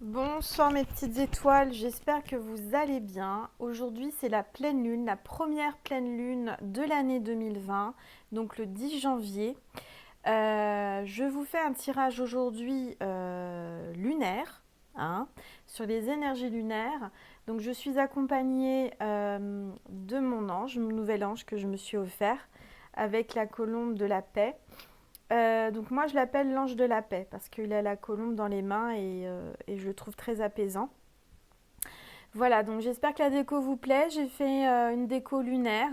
Bonsoir mes petites étoiles, j'espère que vous allez bien. Aujourd'hui c'est la pleine lune, la première pleine lune de l'année 2020, donc le 10 janvier. Je vous fais un tirage aujourd'hui lunaire, hein, sur les énergies lunaires. Donc je suis accompagnée de mon ange, mon nouvel ange que je me suis offert avec la colombe de la paix. Donc moi je l'appelle l'ange de la paix parce qu'il a la colombe dans les mains et je le trouve très apaisant. Voilà, donc j'espère que la déco vous plaît. J'ai fait une déco lunaire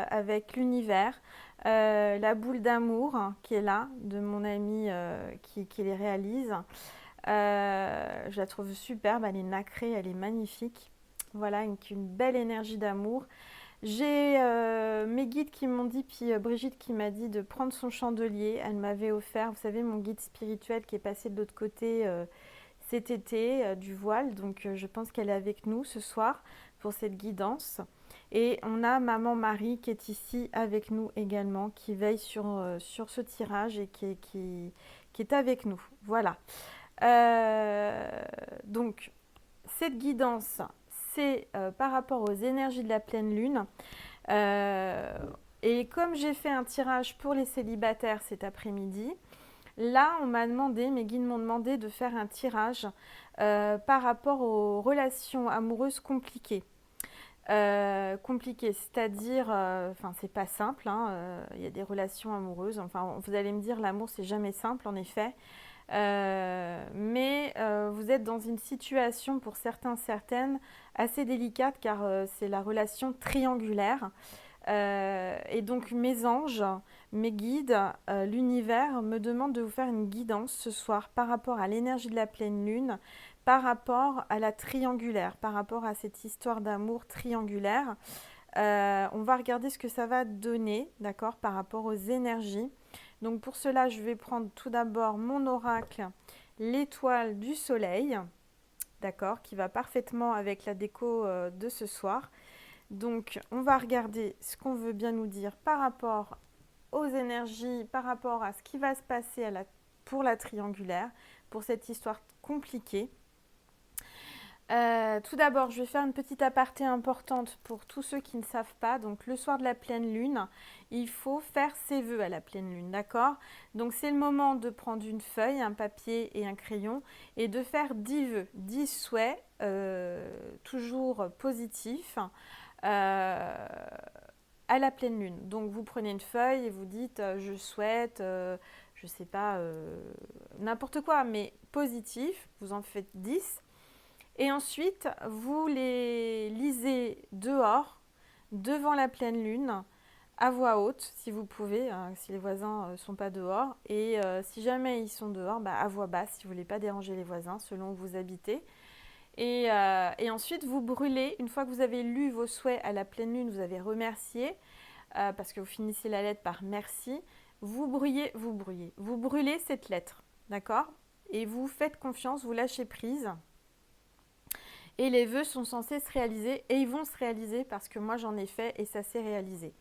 avec l'univers, la boule d'amour qui est là, de mon ami qui les réalise. Je la trouve superbe, elle est nacrée, elle est magnifique. Voilà, une belle énergie d'amour. J'ai mes guides qui m'ont dit, puis Brigitte qui m'a dit de prendre son chandelier. Elle m'avait offert, vous savez, mon guide spirituel qui est passé de l'autre côté cet été du voile. Donc je pense qu'elle est avec nous ce soir pour cette guidance. Et on a Maman Marie qui est ici avec nous également, qui veille sur ce tirage et qui est avec nous. Voilà. Euh, donc cette guidance, c'est par rapport aux énergies de la pleine lune. Euh, et comme j'ai fait un tirage pour les célibataires cet après-midi, là, on m'a demandé, mes guides m'ont demandé de faire un tirage par rapport aux relations amoureuses compliquées. Compliquées, c'est-à-dire, enfin, c'est pas simple, hein, il y a des relations amoureuses, enfin, vous allez me dire, l'amour, c'est jamais simple, en effet. Mais vous êtes dans une situation, pour certains, certaines, assez délicate car c'est la relation triangulaire. Et donc mes anges, mes guides, l'univers me demande de vous faire une guidance ce soir par rapport à l'énergie de la pleine lune, par rapport à la triangulaire, par rapport à cette histoire d'amour triangulaire. On va regarder ce que ça va donner, d'accord, par rapport aux énergies. Donc pour cela, je vais prendre tout d'abord mon oracle, l'étoile du soleil, d'accord, qui va parfaitement avec la déco de ce soir. Donc on va regarder ce qu'on veut bien nous dire par rapport aux énergies, par rapport à ce qui va se passer pour la triangulaire, pour cette histoire compliquée. Tout d'abord, je vais faire une petite aparté importante pour tous ceux qui ne savent pas. Donc, le soir de la pleine lune, il faut faire ses vœux à la pleine lune, d'accord? Donc, c'est le moment de prendre une feuille, un papier et un crayon et de faire 10 vœux, 10 souhaits, toujours positifs, euh, à la pleine lune. Donc, vous prenez une feuille et vous dites je souhaite, je sais pas, n'importe quoi, mais positif. Vous en faites 10. Et ensuite, vous les lisez dehors, devant la pleine lune, à voix haute, si vous pouvez, hein, si les voisins ne sont pas dehors. Et si jamais ils sont dehors, bah, à voix basse, si vous ne voulez pas déranger les voisins, selon où vous habitez. Et ensuite, vous brûlez, une fois que vous avez lu vos souhaits à la pleine lune, vous avez remercié, parce que vous finissez la lettre par merci, vous brûlez cette lettre, d'accord? Et vous faites confiance, vous lâchez prise. Et les vœux sont censés se réaliser et ils vont se réaliser parce que moi j'en ai fait et ça s'est réalisé.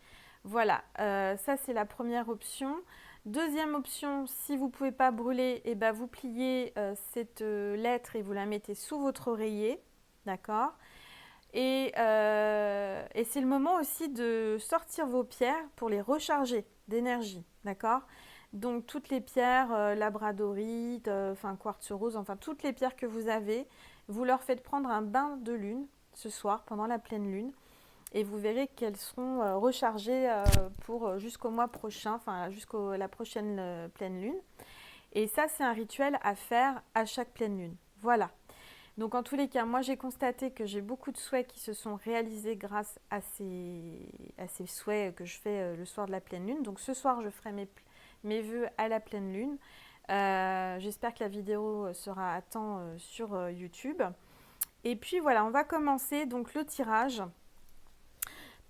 Voilà, ça c'est la première option. Deuxième option, si vous ne pouvez pas brûler, eh ben, vous pliez cette lettre et vous la mettez sous votre oreiller. D'accord. Et c'est le moment aussi de sortir vos pierres pour les recharger d'énergie. D'accord. Donc toutes les pierres, labradorite, enfin quartz rose, enfin toutes les pierres que vous avez, vous leur faites prendre un bain de lune ce soir pendant la pleine lune et vous verrez qu'elles seront rechargées pour jusqu'au mois prochain, enfin jusqu'à la prochaine pleine lune. Et ça, c'est un rituel à faire à chaque pleine lune. Voilà. Donc en tous les cas, moi j'ai constaté que j'ai beaucoup de souhaits qui se sont réalisés grâce à ces souhaits que je fais le soir de la pleine lune. Donc ce soir, je ferai mes vœux à la pleine lune. J'espère que la vidéo sera à temps sur YouTube. Et puis voilà, on va commencer donc le tirage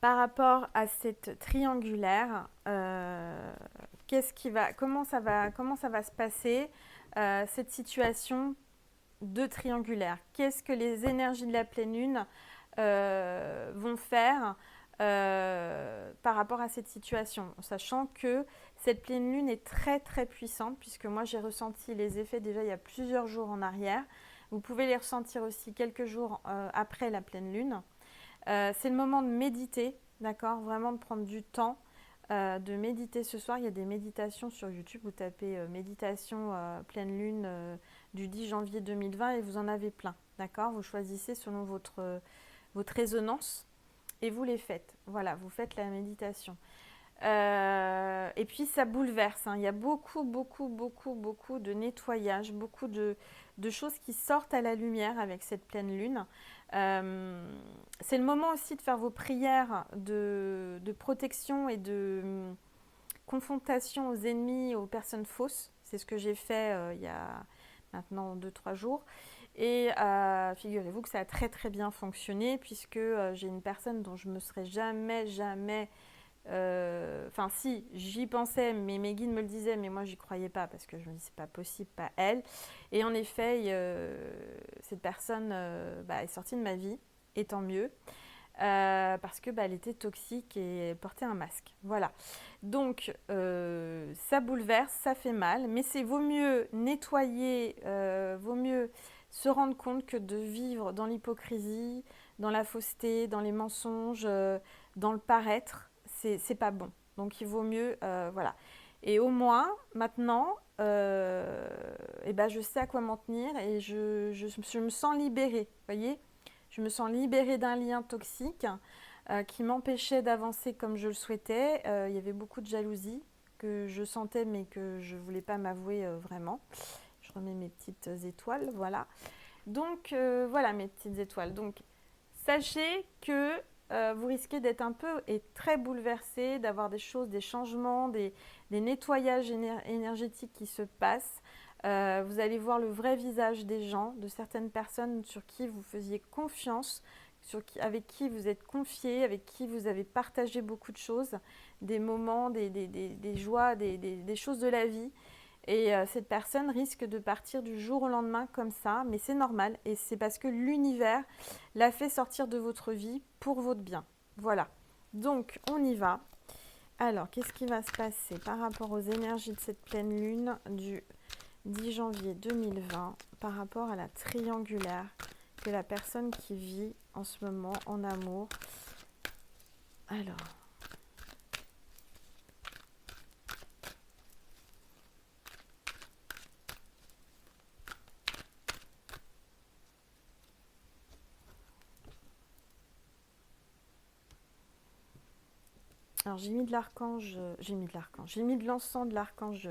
par rapport à cette triangulaire. Comment ça va se passer cette situation de triangulaire? Qu'est-ce que les énergies de la pleine lune vont faire par rapport à cette situation, sachant que cette pleine lune est très très puissante, puisque moi j'ai ressenti les effets déjà il y a plusieurs jours en arrière. Vous pouvez les ressentir aussi quelques jours après la pleine lune. C'est le moment de méditer, d'accord? Vraiment de prendre du temps de méditer ce soir. Il y a des méditations sur YouTube. Vous tapez méditation pleine lune du 10 janvier 2020 et vous en avez plein, d'accord? Vous choisissez selon votre résonance et vous les faites. Voilà, vous faites la méditation. Et puis ça bouleverse, hein. Il y a beaucoup de nettoyage, beaucoup de choses qui sortent à la lumière avec cette pleine lune. C'est le moment aussi de faire vos prières de protection et de confrontation aux ennemis, aux personnes fausses. C'est ce que j'ai fait il y a maintenant 2-3 jours. Et figurez-vous que ça a très bien fonctionné puisque j'ai une personne dont je me serais jamais enfin si, j'y pensais, mais mes guides me le disaient, mais moi j'y croyais pas parce que je me dis c'est pas possible, pas elle. Et en effet, cette personne est sortie de ma vie, et tant mieux, parce que elle était toxique et portait un masque. Voilà. Donc ça bouleverse, ça fait mal, mais c'est vaut mieux nettoyer, vaut mieux se rendre compte que de vivre dans l'hypocrisie, dans la fausseté, dans les mensonges, dans le paraître. C'est pas bon. Donc il vaut mieux, voilà. Et au moins, maintenant, je sais à quoi m'en tenir et je me sens libérée, voyez. Je me sens libérée d'un lien toxique qui m'empêchait d'avancer comme je le souhaitais. Il y avait beaucoup de jalousie que je sentais mais que je ne voulais pas m'avouer vraiment. Je remets mes petites étoiles, voilà. Donc voilà mes petites étoiles. Donc sachez que vous risquez d'être un peu et très bouleversé, d'avoir des choses, des changements, des nettoyages énergétiques qui se passent. Vous allez voir le vrai visage des gens, de certaines personnes sur qui vous faisiez confiance, avec qui vous êtes confié, avec qui vous avez partagé beaucoup de choses, des moments, des joies, des choses de la vie. Et cette personne risque de partir du jour au lendemain comme ça, mais c'est normal et c'est parce que l'univers l'a fait sortir de votre vie pour votre bien. Voilà. Donc, on y va. Alors, qu'est-ce qui va se passer par rapport aux énergies de cette pleine lune du 10 janvier 2020 par rapport à la triangulaire que la personne qui vit en ce moment en amour? Alors... Alors j'ai mis de l'archange, j'ai mis de l'encens de l'archange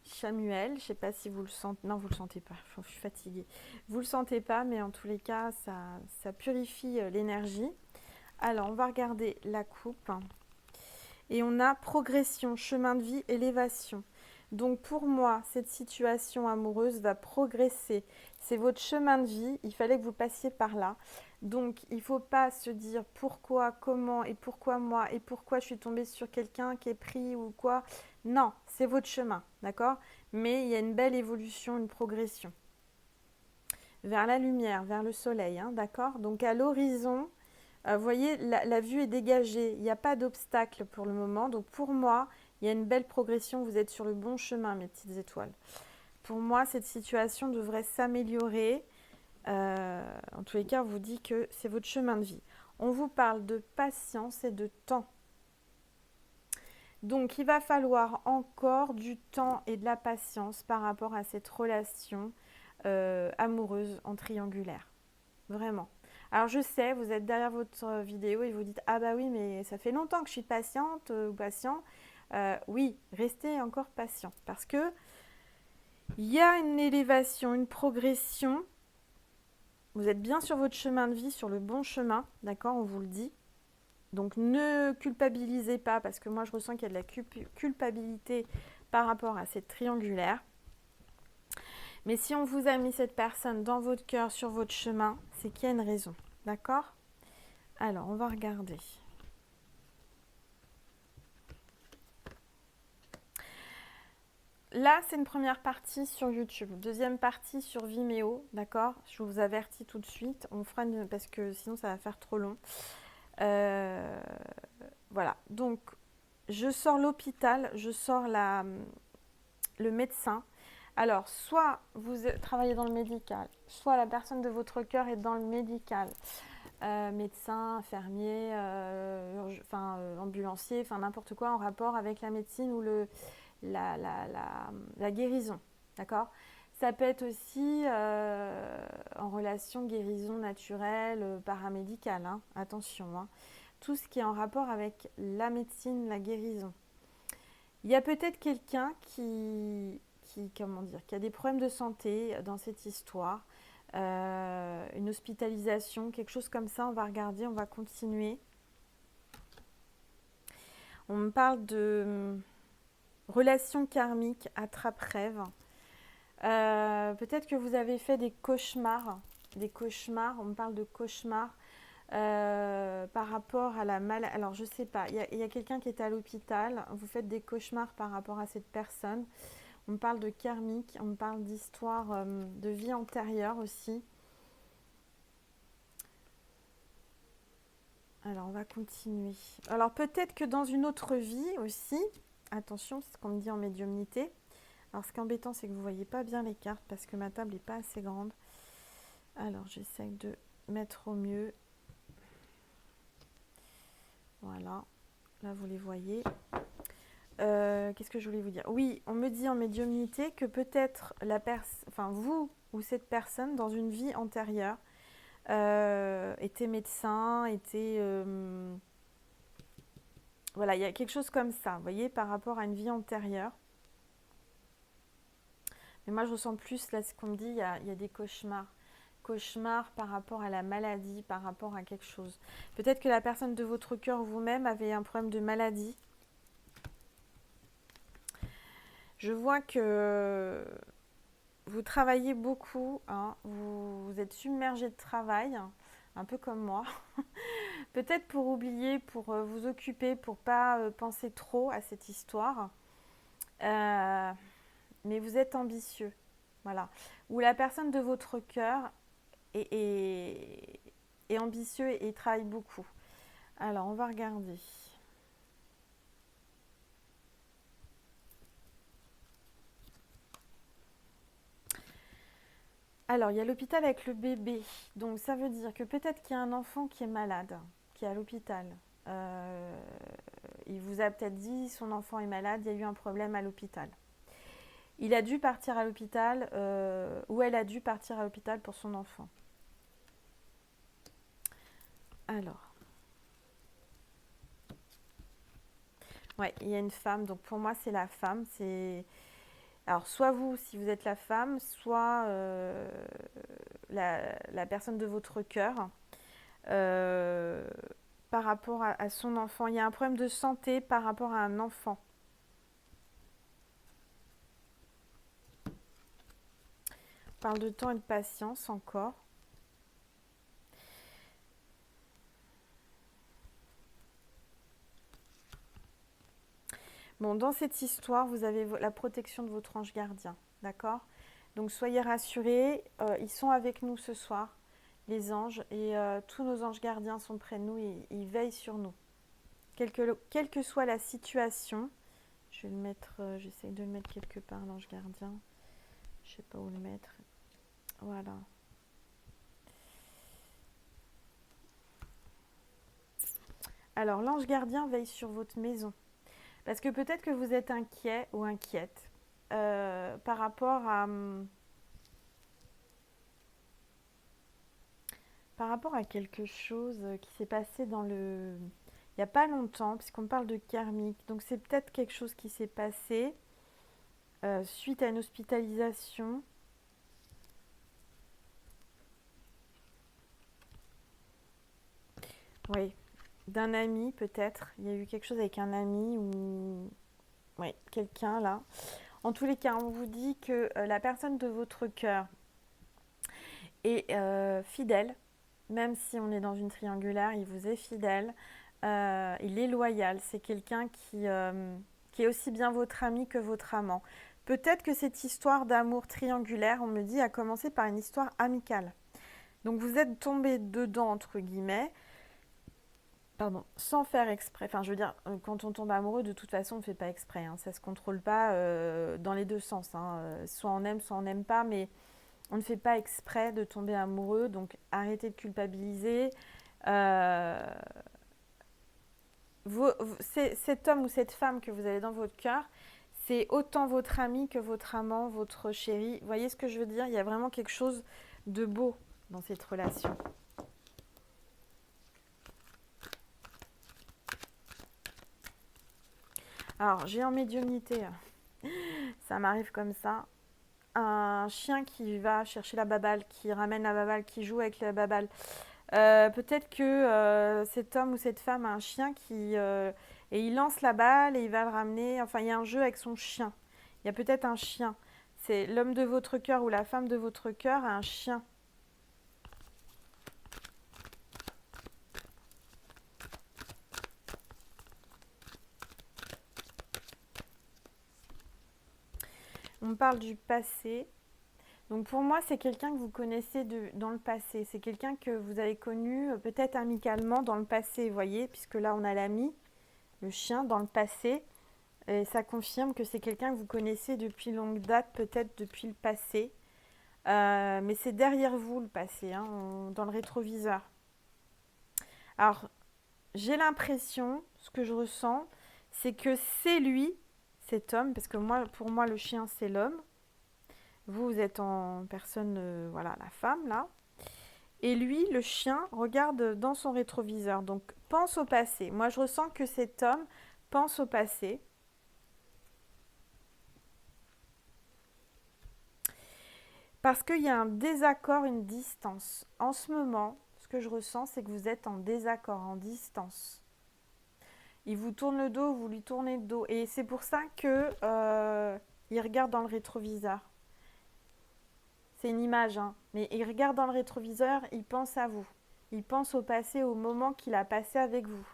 Chamuel. Je ne sais pas si vous le sentez, non vous le sentez pas, je suis fatiguée. Vous le sentez pas, mais en tous les cas ça purifie l'énergie. Alors on va regarder la coupe et on a progression, chemin de vie, élévation. Donc pour moi, cette situation amoureuse va progresser. C'est votre chemin de vie, il fallait que vous passiez par là. Donc il ne faut pas se dire pourquoi, comment et pourquoi moi et pourquoi je suis tombée sur quelqu'un qui est pris ou quoi. Non, c'est votre chemin, d'accord? Mais il y a une belle évolution, une progression. Vers la lumière, vers le soleil, hein, d'accord? Donc à l'horizon, vous voyez, la vue est dégagée, il n'y a pas d'obstacle pour le moment. Donc pour moi, il y a une belle progression, vous êtes sur le bon chemin, mes petites étoiles. Pour moi, cette situation devrait s'améliorer. En tous les cas, on vous dit que c'est votre chemin de vie. On vous parle de patience et de temps. Donc, il va falloir encore du temps et de la patience par rapport à cette relation amoureuse en triangulaire. Vraiment. Alors, je sais, vous êtes derrière votre vidéo et vous dites « Ah bah oui, mais ça fait longtemps que je suis patiente ou patient. » Oui, restez encore patient parce que il y a une élévation, une progression. Vous êtes bien sur votre chemin de vie, sur le bon chemin, d'accord, on vous le dit. Donc ne culpabilisez pas parce que moi je ressens qu'il y a de la culpabilité par rapport à cette triangulaire. Mais si on vous a mis cette personne dans votre cœur, sur votre chemin, c'est qu'il y a une raison, d'accord? Alors on va regarder. Là, c'est une première partie sur YouTube. Deuxième partie sur Vimeo, d'accord? Je vous avertis tout de suite. On fera parce que sinon, ça va faire trop long. Voilà. Donc, je sors l'hôpital, je sors le médecin. Alors, soit vous travaillez dans le médical, soit la personne de votre cœur est dans le médical. Médecin, infirmier, ambulancier, enfin n'importe quoi en rapport avec la médecine ou la guérison. D'accord. Ça peut être aussi en relation guérison naturelle, paramédicale. Hein, attention. Hein. Tout ce qui est en rapport avec la médecine, la guérison. Il y a peut-être quelqu'un comment dire, qui a des problèmes de santé dans cette histoire, une hospitalisation, quelque chose comme ça. On va regarder, on va continuer. On me parle de relation karmique, attrape-rêve. Peut-être que vous avez fait des cauchemars. Des cauchemars, on me parle de cauchemars par rapport à la maladie. Alors, je sais pas, il y a quelqu'un qui est à l'hôpital. Vous faites des cauchemars par rapport à cette personne. On me parle de karmique, on me parle d'histoire de vie antérieure aussi. Alors, on va continuer. Alors, peut-être que dans une autre vie aussi, attention, c'est ce qu'on me dit en médiumnité. Alors, ce qui est embêtant, c'est que vous ne voyez pas bien les cartes parce que ma table n'est pas assez grande. Alors, j'essaye de mettre au mieux. Voilà, là, vous les voyez. Qu'est-ce que je voulais vous dire? Oui, on me dit en médiumnité que peut-être vous ou cette personne, dans une vie antérieure, était médecin, voilà, il y a quelque chose comme ça, vous voyez, par rapport à une vie antérieure. Mais moi, je ressens plus, là, ce qu'on me dit, il y a des cauchemars. Cauchemars par rapport à la maladie, par rapport à quelque chose. Peut-être que la personne de votre cœur, vous-même, avait un problème de maladie. Je vois que vous travaillez beaucoup, hein, vous êtes submergé de travail, un peu comme moi. Peut-être pour oublier, pour vous occuper, pour pas penser trop à cette histoire. Mais vous êtes ambitieux. Voilà. Ou la personne de votre cœur est ambitieux et travaille beaucoup. Alors, on va regarder. Alors, il y a l'hôpital avec le bébé. Donc, ça veut dire que peut-être qu'il y a un enfant qui est malade, qui est à l'hôpital. Il vous a peut-être dit, son enfant est malade, il y a eu un problème à l'hôpital. Il a dû partir à l'hôpital, ou elle a dû partir à l'hôpital pour son enfant. Alors. Ouais, il y a une femme. Donc, pour moi, c'est la femme. Alors, soit vous, si vous êtes la femme, soit la personne de votre cœur. Par rapport à son enfant. Il y a un problème de santé par rapport à un enfant. On parle de temps et de patience encore. Bon, dans cette histoire, vous avez la protection de votre ange gardien, d'accord? Donc soyez rassurés, ils sont avec nous ce soir, les anges, et tous nos anges gardiens sont près de nous, et ils veillent sur nous. Quelle que soit la situation, je vais le mettre, j'essaie de le mettre quelque part, l'ange gardien. Je ne sais pas où le mettre. Voilà. Alors, l'ange gardien veille sur votre maison. Parce que peut-être que vous êtes inquiet ou inquiète par rapport à quelque chose qui s'est passé il n'y a pas longtemps, puisqu'on parle de karmique. Donc, c'est peut-être quelque chose qui s'est passé suite à une hospitalisation. Oui, d'un ami peut-être. Il y a eu quelque chose avec un ami ou oui, quelqu'un là. En tous les cas, on vous dit que la personne de votre cœur est fidèle, même si on est dans une triangulaire, il vous est fidèle. Il est loyal. C'est quelqu'un qui est aussi bien votre ami que votre amant. Peut-être que cette histoire d'amour triangulaire, on me dit, a commencé par une histoire amicale. Donc vous êtes tombé dedans, entre guillemets, pardon, sans faire exprès. Enfin, je veux dire, quand on tombe amoureux, de toute façon, on ne fait pas exprès, hein. Ça ne se contrôle pas dans les deux sens, hein. Soit on n'aime pas, mais on ne fait pas exprès de tomber amoureux. Donc, arrêtez de culpabiliser. Euh, Cet homme ou cette femme que vous avez dans votre cœur, c'est autant votre ami que votre amant, votre chéri. Vous voyez ce que je veux dire? Il y a vraiment quelque chose de beau dans cette relation. Alors, j'ai en médiumnité, ça m'arrive comme ça, un chien qui va chercher la baballe, qui ramène la baballe, qui joue avec la baballe. Peut-être que cet homme ou cette femme a un chien et il lance la balle et il va le ramener. Enfin, il y a un jeu avec son chien. Il y a peut-être un chien. C'est l'homme de votre cœur ou la femme de votre cœur a un chien. On parle du passé. Donc pour moi, c'est quelqu'un que vous connaissez dans le passé. C'est quelqu'un que vous avez connu peut-être amicalement dans le passé, vous voyez, puisque là on a l'ami, le chien dans le passé. Et ça confirme que c'est quelqu'un que vous connaissez depuis longue date, peut-être depuis le passé. Mais c'est derrière vous le passé, hein, dans le rétroviseur. Alors, j'ai l'impression, ce que je ressens, c'est que c'est lui, cet homme, parce que moi, pour moi, le chien, c'est l'homme. Vous êtes en personne, voilà, la femme, là. Et lui, le chien, regarde dans son rétroviseur. Donc, pense au passé. Moi, je ressens que cet homme pense au passé. Parce qu'il y a un désaccord, une distance. En ce moment, ce que je ressens, c'est que vous êtes en désaccord, en distance. Il vous tourne le dos, vous lui tournez le dos. Et c'est pour ça que il regarde dans le rétroviseur. C'est une image, hein. Mais il regarde dans le rétroviseur, il pense à vous. Il pense au passé, au moment qu'il a passé avec vous.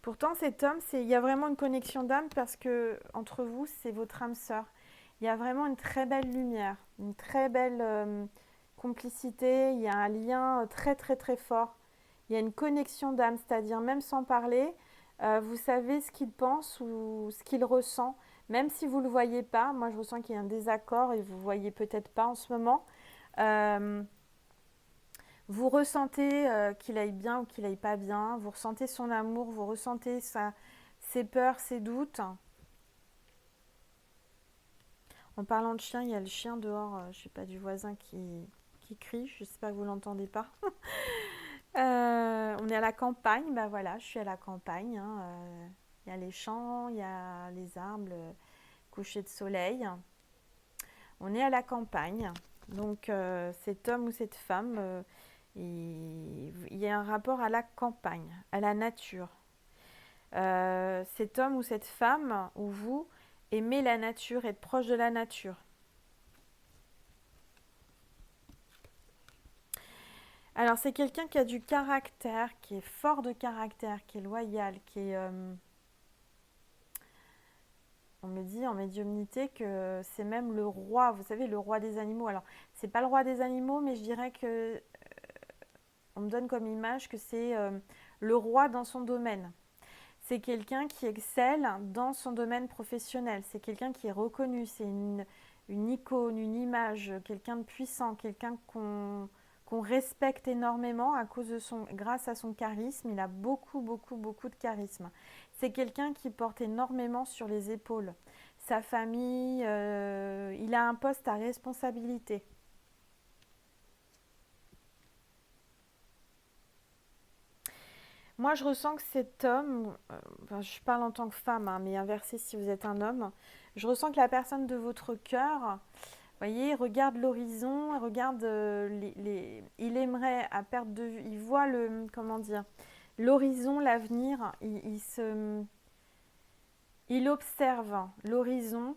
Pourtant, cet homme, il y a vraiment une connexion d'âme parce que entre vous, c'est votre âme sœur. Il y a vraiment une très belle lumière, une très belle complicité. Il y a un lien très très très fort. Il y a une connexion d'âme, c'est-à-dire même sans parler, vous savez ce qu'il pense ou ce qu'il ressent, même si vous ne le voyez pas. Moi, je ressens qu'il y a un désaccord et vous ne voyez peut-être pas en ce moment. Euh, Vous ressentez qu'il aille bien ou qu'il aille pas bien, vous ressentez son amour, vous ressentez ses peurs, ses doutes. En parlant de chien, il y a le chien dehors, je sais pas, du voisin qui crie, je sais pas que vous l'entendez pas. On est à la campagne, bah voilà, je suis à la campagne, hein, il y a les champs, il y a les arbres, le coucher de soleil. On est à la campagne, donc cet homme ou cette femme, il y a un rapport à la campagne, à la nature. Cet homme ou cette femme, ou vous, aimez la nature, être proche de la nature. Alors c'est quelqu'un qui a du caractère, qui est fort de caractère, qui est loyal, qui est... on me dit en médiumnité que c'est même le roi, vous savez, le roi des animaux. Alors, c'est pas le roi des animaux, mais je dirais que on me donne comme image que c'est le roi dans son domaine. C'est quelqu'un qui excelle dans son domaine professionnel. C'est quelqu'un qui est reconnu. C'est une icône, une image, quelqu'un de puissant, quelqu'un qu'on respecte énormément à cause de grâce à son charisme. Il a beaucoup, beaucoup, beaucoup de charisme. C'est quelqu'un qui porte énormément sur les épaules. Sa famille, il a un poste à responsabilité. Moi, je ressens que cet homme, enfin, je parle en tant que femme, hein, mais inversé si vous êtes un homme, je ressens que la personne de votre cœur, vous voyez, regarde l'horizon, regarde il aimerait à perte de vue, il voit comment dire, l'horizon, l'avenir, il observe l'horizon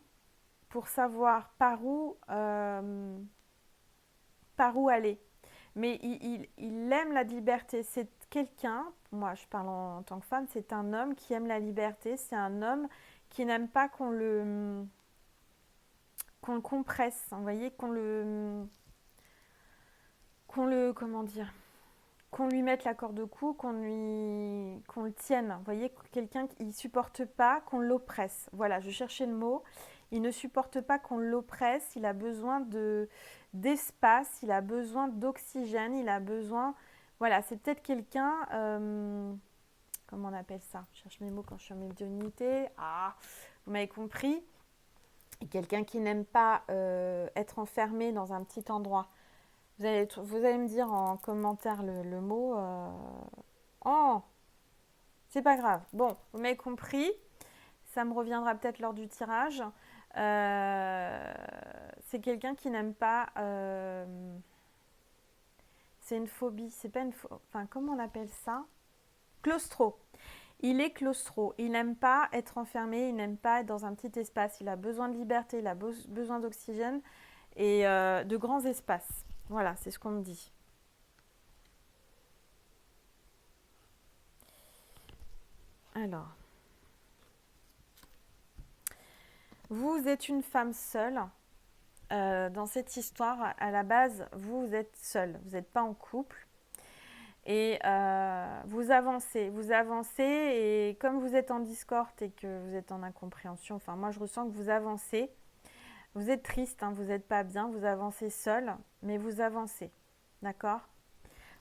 pour savoir par où aller. Mais il aime la liberté. C'est quelqu'un, moi je parle en tant que femme, c'est un homme qui aime la liberté. C'est un homme qui n'aime pas qu'on le compresse, vous voyez, comment dire, qu'on lui mette la corde au cou, qu'on le tienne. Vous voyez, quelqu'un qui ne supporte pas qu'on l'oppresse. Voilà, je cherchais le mot. Il ne supporte pas qu'on l'oppresse, il a besoin d'espace, il a besoin d'oxygène, il a besoin... Voilà, c'est peut-être quelqu'un... comment on appelle ça? Je cherche mes mots quand je suis en médiumnité. Ah, vous m'avez compris. Quelqu'un qui n'aime pas être enfermé dans un petit endroit. Vous allez me dire en commentaire le mot. Oh, c'est pas grave. Bon, vous m'avez compris. Ça me reviendra peut-être lors du tirage. C'est quelqu'un qui n'aime pas. C'est une phobie. C'est pas une phobie. Enfin, comment on appelle ça? Claustro. Il est claustro. Il n'aime pas être enfermé. Il n'aime pas être dans un petit espace. Il a besoin de liberté. Il a besoin d'oxygène et de grands espaces. Voilà, c'est ce qu'on me dit. Alors, vous êtes une femme seule. Dans cette histoire, à la base, vous êtes seule. Vous n'êtes pas en couple. Et vous avancez. Et comme vous êtes en discorde et que vous êtes en incompréhension, enfin moi je ressens que vous avancez. Vous êtes triste, hein, vous n'êtes pas bien, vous avancez seul, mais vous avancez. D'accord?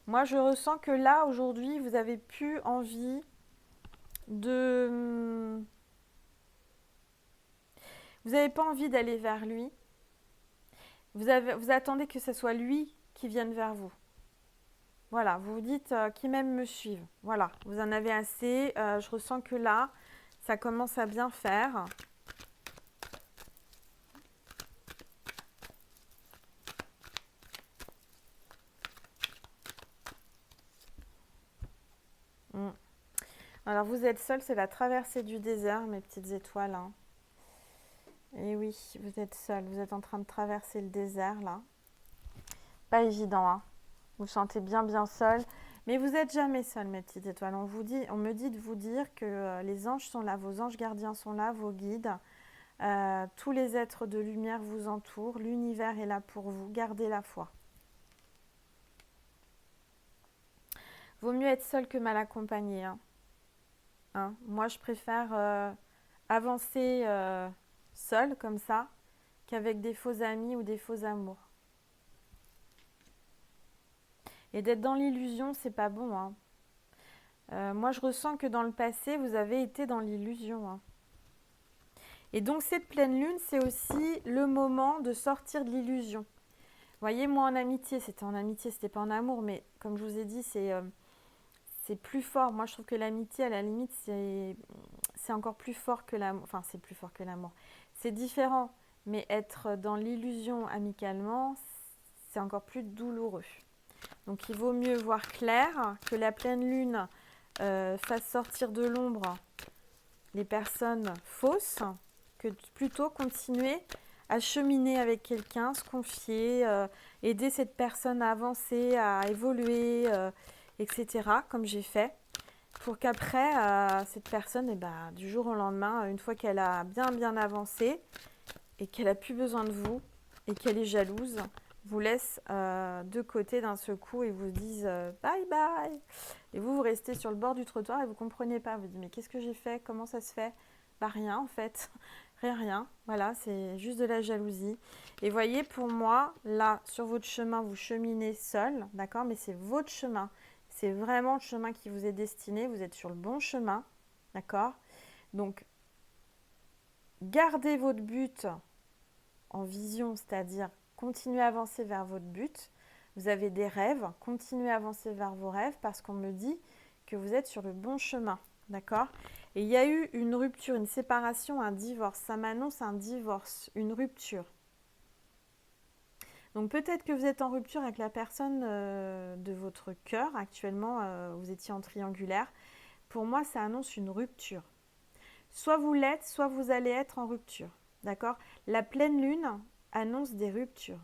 Moi, je ressens que là, aujourd'hui, vous avez plus envie de... Vous n'avez pas envie d'aller vers lui. Vous attendez que ce soit lui qui vienne vers vous. Voilà, vous vous dites qui même me suive. Voilà, vous en avez assez. Je ressens que là, ça commence à bien faire. Alors, vous êtes seul, c'est la traversée du désert, mes petites étoiles. Hein. Et oui, vous êtes seul, vous êtes en train de traverser le désert, là. Pas évident, hein. Vous vous sentez bien seul. Mais vous n'êtes jamais seul, mes petites étoiles. On me dit de vous dire que les anges sont là, vos anges gardiens sont là, vos guides. Tous les êtres de lumière vous entourent. L'univers est là pour vous. Gardez la foi. Vaut mieux être seul que mal accompagné. Hein. Moi, je préfère avancer seul, comme ça, qu'avec des faux amis ou des faux amours. Et d'être dans l'illusion, c'est pas bon. Hein. Moi, je ressens que dans le passé, vous avez été dans l'illusion. Hein. Et donc, cette pleine lune, c'est aussi le moment de sortir de l'illusion. Vous voyez, moi, en amitié, c'était pas en amour, mais comme je vous ai dit, c'est plus fort. Moi, je trouve que l'amitié, à la limite, c'est encore plus fort que l'amour. Enfin, c'est plus fort que l'amour. C'est différent, mais être dans l'illusion amicalement, c'est encore plus douloureux. Donc, il vaut mieux voir clair, que la pleine lune fasse sortir de l'ombre les personnes fausses, que plutôt continuer à cheminer avec quelqu'un, se confier, aider cette personne à avancer, à évoluer, etc., comme j'ai fait, pour qu'après, cette personne, du jour au lendemain, une fois qu'elle a bien avancé et qu'elle n'a plus besoin de vous et qu'elle est jalouse, vous laisse de côté d'un seul coup et vous dise bye bye. Et vous restez sur le bord du trottoir et vous ne comprenez pas. Vous dites mais qu'est-ce que j'ai fait? Comment ça se fait? Rien en fait. Rien. Voilà, c'est juste de la jalousie. Et voyez, pour moi, là, sur votre chemin, vous cheminez seul, d'accord? Mais c'est votre chemin. C'est vraiment le chemin qui vous est destiné. Vous êtes sur le bon chemin, d'accord? Donc, gardez votre but en vision, c'est-à-dire continuez à avancer vers votre but. Vous avez des rêves, continuez à avancer vers vos rêves parce qu'on me dit que vous êtes sur le bon chemin, d'accord? Et il y a eu une rupture, une séparation, un divorce. Ça m'annonce un divorce, une rupture. Donc peut-être que vous êtes en rupture avec la personne de votre cœur. Actuellement, vous étiez en triangulaire. Pour moi, ça annonce une rupture. Soit vous l'êtes, soit vous allez être en rupture. D'accord? La pleine lune annonce des ruptures.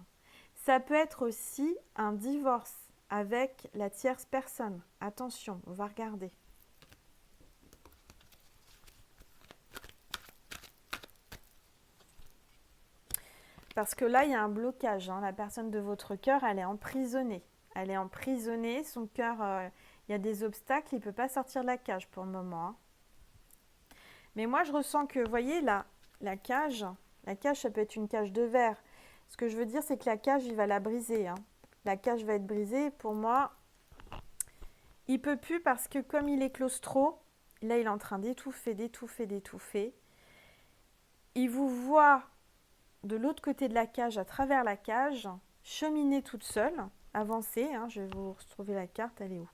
Ça peut être aussi un divorce avec la tierce personne. Attention, on va regarder. Parce que là, il y a un blocage, hein. La personne de votre cœur, elle est emprisonnée. Elle est emprisonnée, son cœur, il y a des obstacles, il ne peut pas sortir de la cage pour le moment, hein. Mais moi, je ressens que, vous voyez, là, la cage, ça peut être une cage de verre. Ce que je veux dire, c'est que la cage, il va la briser, hein. La cage va être brisée. Pour moi, il peut plus parce que comme il est claustro, là, il est en train d'étouffer, d'étouffer, d'étouffer. Il vous voit de l'autre côté de la cage, à travers la cage, cheminer toute seule, avancer, hein. Je vais vous retrouver la carte, elle est où?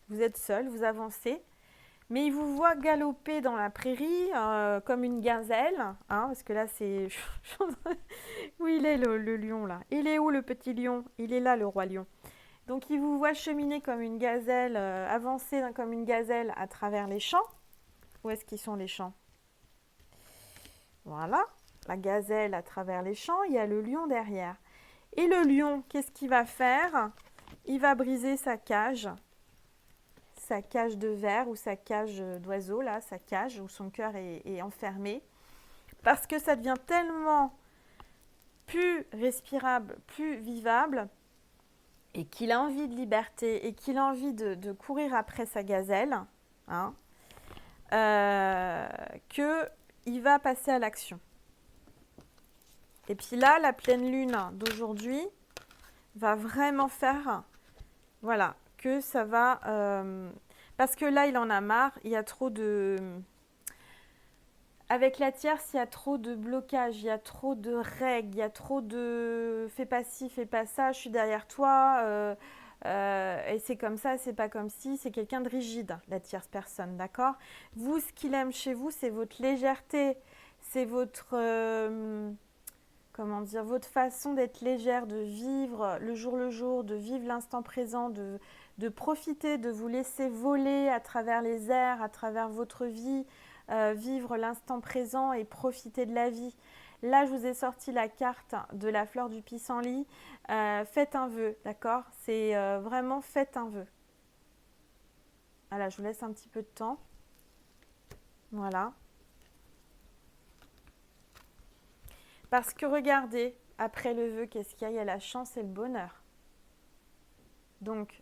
Vous êtes seul, vous avancez. Mais il vous voit galoper dans la prairie comme une gazelle, hein, parce que là c'est... Où il est le lion là? Il est où le petit lion? Il est là le roi lion. Donc il vous voit cheminer comme une gazelle, avancer comme une gazelle à travers les champs. Où est-ce qu'ils sont les champs? Voilà, la gazelle à travers les champs, il y a le lion derrière. Et le lion, qu'est-ce qu'il va faire? Il va briser sa cage de verre ou sa cage d'oiseau, là, sa cage où son cœur est enfermé, parce que ça devient tellement plus respirable, plus vivable, et qu'il a envie de liberté, et qu'il a envie de courir après sa gazelle, hein, qu'il va passer à l'action. Et puis là, la pleine lune d'aujourd'hui va vraiment faire, voilà, que ça va... parce que là, il en a marre, il y a trop de... Avec la tierce, il y a trop de blocages, il y a trop de règles, il y a trop de fais pas ci, fais pas ça, je suis derrière toi, et c'est comme ça, c'est pas comme si, c'est quelqu'un de rigide, la tierce personne, d'accord? Vous, ce qu'il aime chez vous, c'est votre légèreté, c'est votre, comment dire, votre façon d'être légère, de vivre le jour, de vivre l'instant présent, de profiter, de vous laisser voler à travers les airs, à travers votre vie, vivre l'instant présent et profiter de la vie. Là, je vous ai sorti la carte de la fleur du pissenlit. Faites un vœu, d'accord? C'est vraiment faites un vœu. Voilà, je vous laisse un petit peu de temps. Voilà. Parce que regardez, après le vœu, qu'est-ce qu'il y a? Il y a la chance et le bonheur. Donc,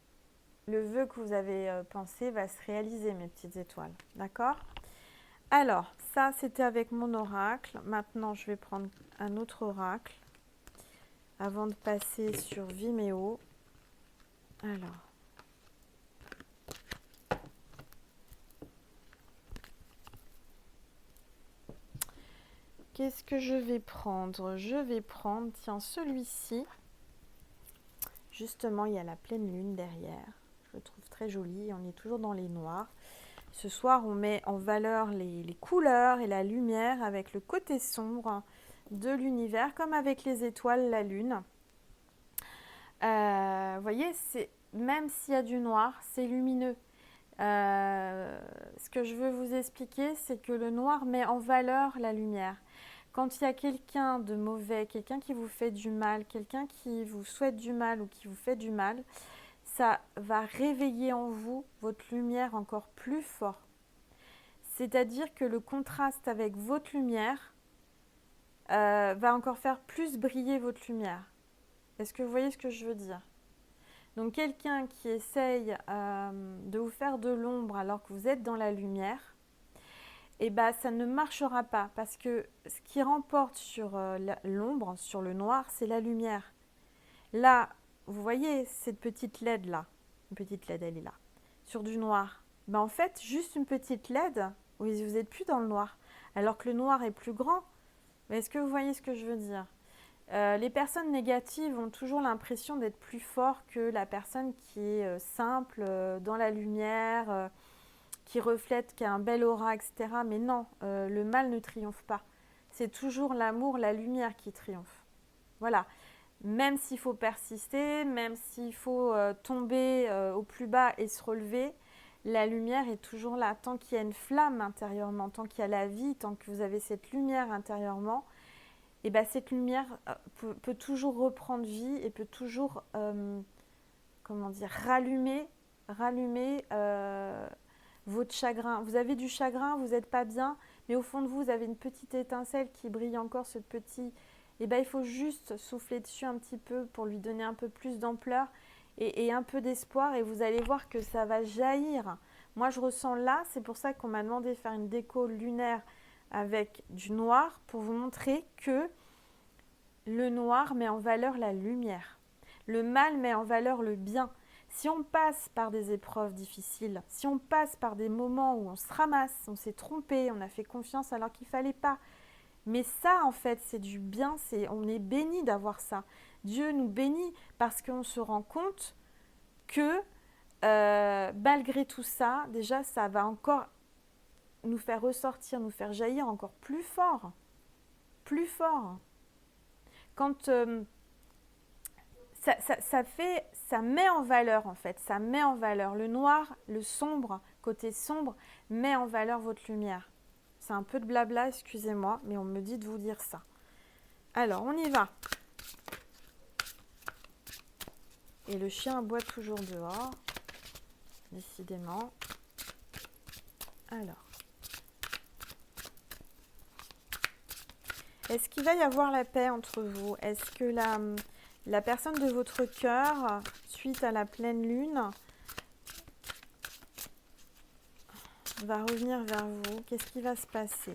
le vœu que vous avez pensé va se réaliser, mes petites étoiles. D'accord? Alors, ça, c'était avec mon oracle. Maintenant, je vais prendre un autre oracle avant de passer sur Vimeo. Alors. Qu'est-ce que je vais prendre? Je vais prendre, tiens, celui-ci. Justement, il y a la pleine lune derrière. Je le trouve très joli. On est toujours dans les noirs. Ce soir, on met en valeur les couleurs et la lumière avec le côté sombre de l'univers, comme avec les étoiles, la lune. Vous voyez, même s'il y a du noir, c'est lumineux. Ce que je veux vous expliquer, c'est que le noir met en valeur la lumière. Quand il y a quelqu'un de mauvais, quelqu'un qui vous fait du mal, quelqu'un qui vous souhaite du mal ou qui vous fait du mal, ça va réveiller en vous votre lumière encore plus fort. C'est-à-dire que le contraste avec votre lumière va encore faire plus briller votre lumière. Est-ce que vous voyez ce que je veux dire? Donc quelqu'un qui essaye de vous faire de l'ombre alors que vous êtes dans la lumière, eh ben, ça ne marchera pas parce que ce qui remporte sur l'ombre, sur le noir, c'est la lumière. Là, vous voyez cette petite LED là, une petite LED, elle est là, sur du noir. Ben, en fait, juste une petite LED, oui, vous n'êtes plus dans le noir, alors que le noir est plus grand. Mais est-ce que vous voyez ce que je veux dire? Les personnes négatives ont toujours l'impression d'être plus forts que la personne qui est simple, dans la lumière, qui reflète, qui a un bel aura, etc. Mais non, le mal ne triomphe pas. C'est toujours l'amour, la lumière qui triomphe. Voilà. Même s'il faut persister, même s'il faut tomber au plus bas et se relever, la lumière est toujours là. Tant qu'il y a une flamme intérieurement, tant qu'il y a la vie, tant que vous avez cette lumière intérieurement, et ben cette lumière peut toujours reprendre vie et peut toujours, comment dire, rallumer votre chagrin. Vous avez du chagrin, vous n'êtes pas bien, mais au fond de vous, vous avez une petite étincelle qui brille encore, ce petit et ben, il faut juste souffler dessus un petit peu pour lui donner un peu plus d'ampleur et un peu d'espoir et vous allez voir que ça va jaillir. Moi, je ressens là, c'est pour ça qu'on m'a demandé de faire une déco lunaire avec du noir pour vous montrer que le noir met en valeur la lumière. Le mal met en valeur le bien. Si on passe par des épreuves difficiles, si on passe par des moments où on se ramasse, on s'est trompé, on a fait confiance alors qu'il ne fallait pas, mais ça, en fait, c'est du bien, on est béni d'avoir ça. Dieu nous bénit parce qu'on se rend compte que malgré tout ça, déjà, ça va encore nous faire ressortir, nous faire jaillir encore plus fort. Plus fort. Quand ça met en valeur, en fait, ça met en valeur le noir, le sombre, côté sombre, met en valeur votre lumière. C'est un peu de blabla, excusez-moi, mais on me dit de vous dire ça. Alors, on y va. Et le chien aboie toujours dehors, décidément. Alors. Est-ce qu'il va y avoir la paix entre vous? Est-ce que la personne de votre cœur, suite à la pleine lune, va revenir vers vous? Qu'est-ce qui va se passer?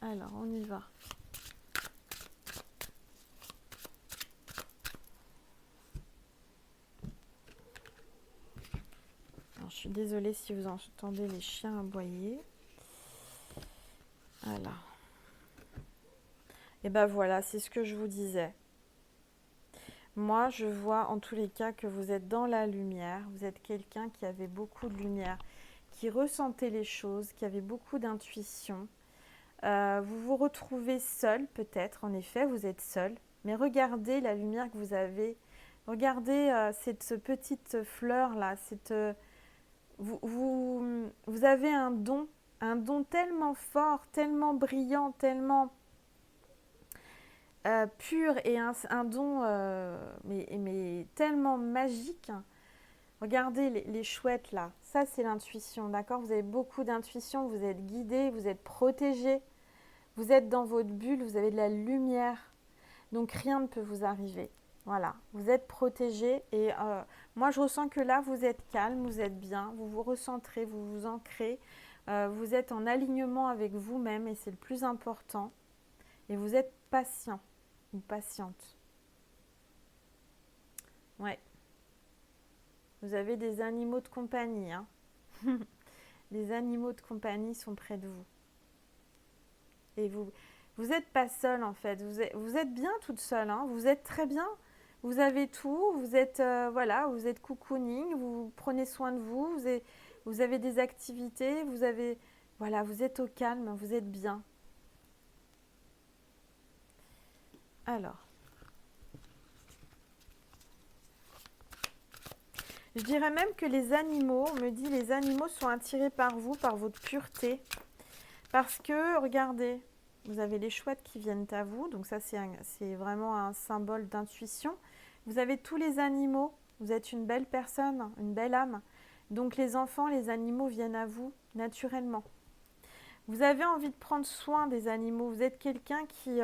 Alors, on y va. Alors, je suis désolée si vous entendez les chiens aboyer. Alors. Et ben voilà, c'est ce que je vous disais. Moi, je vois en tous les cas que vous êtes dans la lumière. Vous êtes quelqu'un qui avait beaucoup de lumière, qui ressentait les choses, qui avait beaucoup d'intuition. Vous vous retrouvez seul, peut-être, en effet, vous êtes seul. Mais regardez la lumière que vous avez. Regardez cette petite fleur-là. Vous avez un don tellement fort, tellement brillant, tellement pur et un don mais tellement magique. Regardez les chouettes là, ça c'est l'intuition, d'accord? Vous avez beaucoup d'intuition, vous êtes guidé, vous êtes protégé, vous êtes dans votre bulle, vous avez de la lumière, donc rien ne peut vous arriver. Voilà, vous êtes protégé et moi je ressens que là vous êtes calme, vous êtes bien, vous vous recentrez, vous vous ancrez, vous êtes en alignement avec vous-même et c'est le plus important et vous êtes patient ou patiente. Ouais. Vous avez des animaux de compagnie. Hein. Les animaux de compagnie sont près de vous. Et vous n'êtes pas seule en fait. Vous êtes bien toute seule. Hein. Vous êtes très bien. Vous avez tout. Vous êtes voilà. Vous êtes cocooning. Vous prenez soin de vous. Vous avez des activités. Voilà. Vous êtes au calme. Vous êtes bien. Alors. Je dirais même que les animaux, on me dit, les animaux sont attirés par vous, par votre pureté. Parce que, regardez, vous avez les chouettes qui viennent à vous. Donc ça, c'est vraiment un symbole d'intuition. Vous avez tous les animaux. Vous êtes une belle personne, une belle âme. Donc les enfants, les animaux viennent à vous naturellement. Vous avez envie de prendre soin des animaux. Vous êtes quelqu'un qui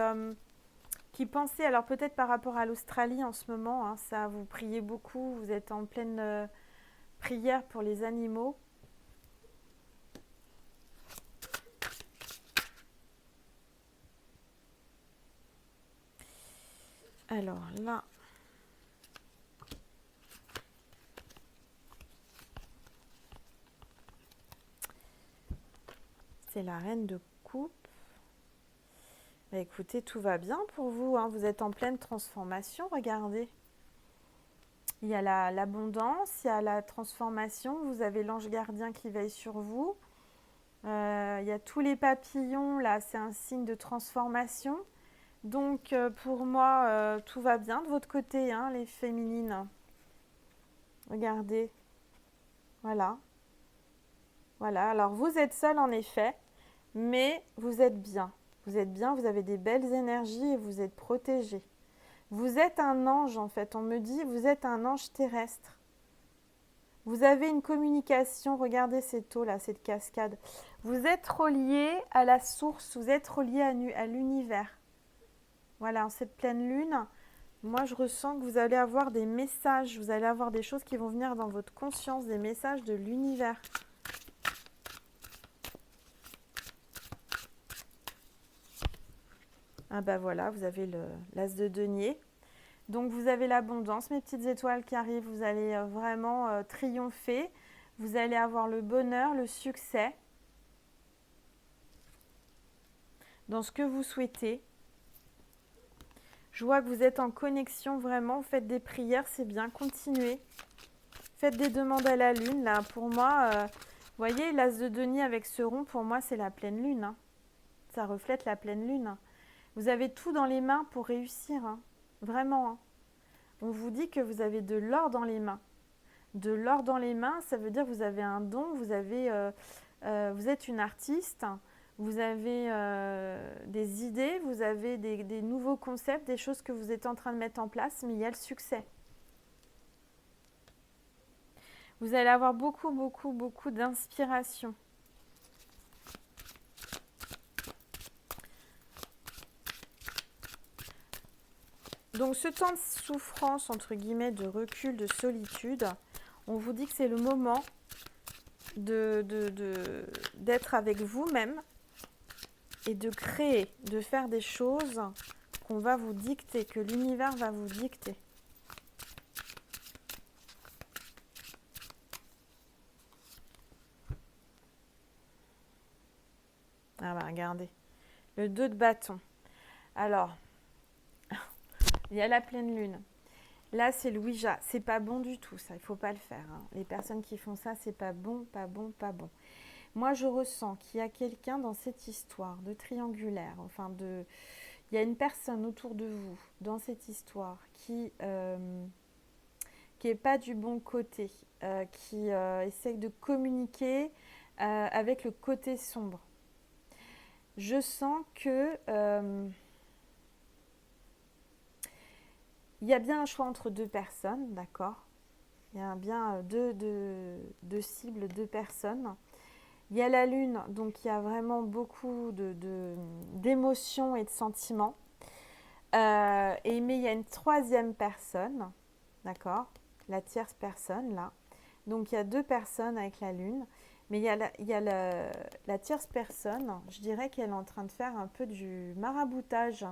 pensait, alors peut-être par rapport à l'Australie en ce moment, hein, ça, vous priez beaucoup, vous êtes en pleine prière pour les animaux. Alors là, c'est la reine de coupe. Bah, écoutez, tout va bien pour vous, hein. Vous êtes en pleine transformation, regardez. Il y a l'abondance, il y a la transformation, vous avez l'ange gardien qui veille sur vous. Il y a tous les papillons, là, c'est un signe de transformation. Donc, pour moi, tout va bien de votre côté, hein, les féminines. Regardez. Voilà. Voilà, alors vous êtes seule en effet, mais vous êtes bien. Vous êtes bien, vous avez des belles énergies et vous êtes protégée. Vous êtes un ange en fait, on me dit, vous êtes un ange terrestre. Vous avez une communication, regardez cette eau là, cette cascade. Vous êtes relié à la source, vous êtes relié à l'univers. Voilà, en cette pleine lune, moi je ressens que vous allez avoir des messages, vous allez avoir des choses qui vont venir dans votre conscience, des messages de l'univers. Ah bah voilà, vous avez l'as de denier. Donc vous avez l'abondance, mes petites étoiles qui arrivent, vous allez vraiment triompher, vous allez avoir le bonheur, le succès dans ce que vous souhaitez. Je vois que vous êtes en connexion vraiment, faites des prières, c'est bien, continuez. Faites des demandes à la lune, là, pour moi, vous voyez, l'as de denier avec ce rond, pour moi, c'est la pleine lune. Hein. Ça reflète la pleine lune. Vous avez tout dans les mains pour réussir, hein. Vraiment. Hein. On vous dit que vous avez de l'or dans les mains. De l'or dans les mains, ça veut dire que vous avez un don, vous êtes une artiste, vous avez des idées, vous avez des nouveaux concepts, des choses que vous êtes en train de mettre en place, mais il y a le succès. Vous allez avoir beaucoup, beaucoup, beaucoup d'inspiration. Donc ce temps de souffrance, entre guillemets, de recul, de solitude, on vous dit que c'est le moment d'être avec vous-même et de créer, de faire des choses qu'on va vous dicter, que l'univers va vous dicter. Ah bah regardez, le 2 de bâton. Alors, il y a la pleine lune. Là, c'est le Ouija. C'est pas bon du tout, ça. Il faut pas le faire. Hein. Les personnes qui font ça, c'est pas bon, pas bon, pas bon. Moi, je ressens qu'il y a quelqu'un dans cette histoire de triangulaire, il y a une personne autour de vous dans cette histoire qui est pas du bon côté, qui essaye de communiquer avec le côté sombre. Je sens que il y a bien un choix entre deux personnes, d'accord? Il y a bien deux cibles, deux personnes. Il y a la lune, donc il y a vraiment beaucoup d'émotions et de sentiments. Mais il y a une troisième personne, d'accord? La tierce personne, là. Donc il y a deux personnes avec la lune. Mais il y a la tierce personne, je dirais qu'elle est en train de faire un peu du maraboutage.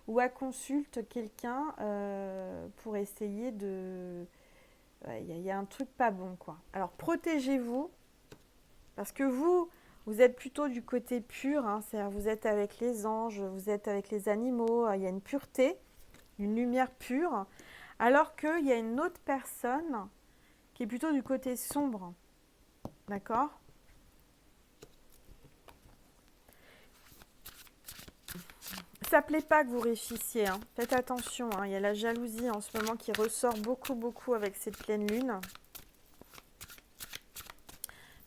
Ou elle consulte quelqu'un pour essayer de... Il y a un truc pas bon, quoi. Alors protégez-vous. Parce que vous êtes plutôt du côté pur, hein, c'est-à-dire vous êtes avec les anges, vous êtes avec les animaux, il y a une pureté, une lumière pure, alors qu'il y a une autre personne qui est plutôt du côté sombre. D'accord ? Ça ne plaît pas que vous réussissiez, hein. Faites attention, hein. Il y a la jalousie en ce moment qui ressort beaucoup, beaucoup avec cette pleine lune.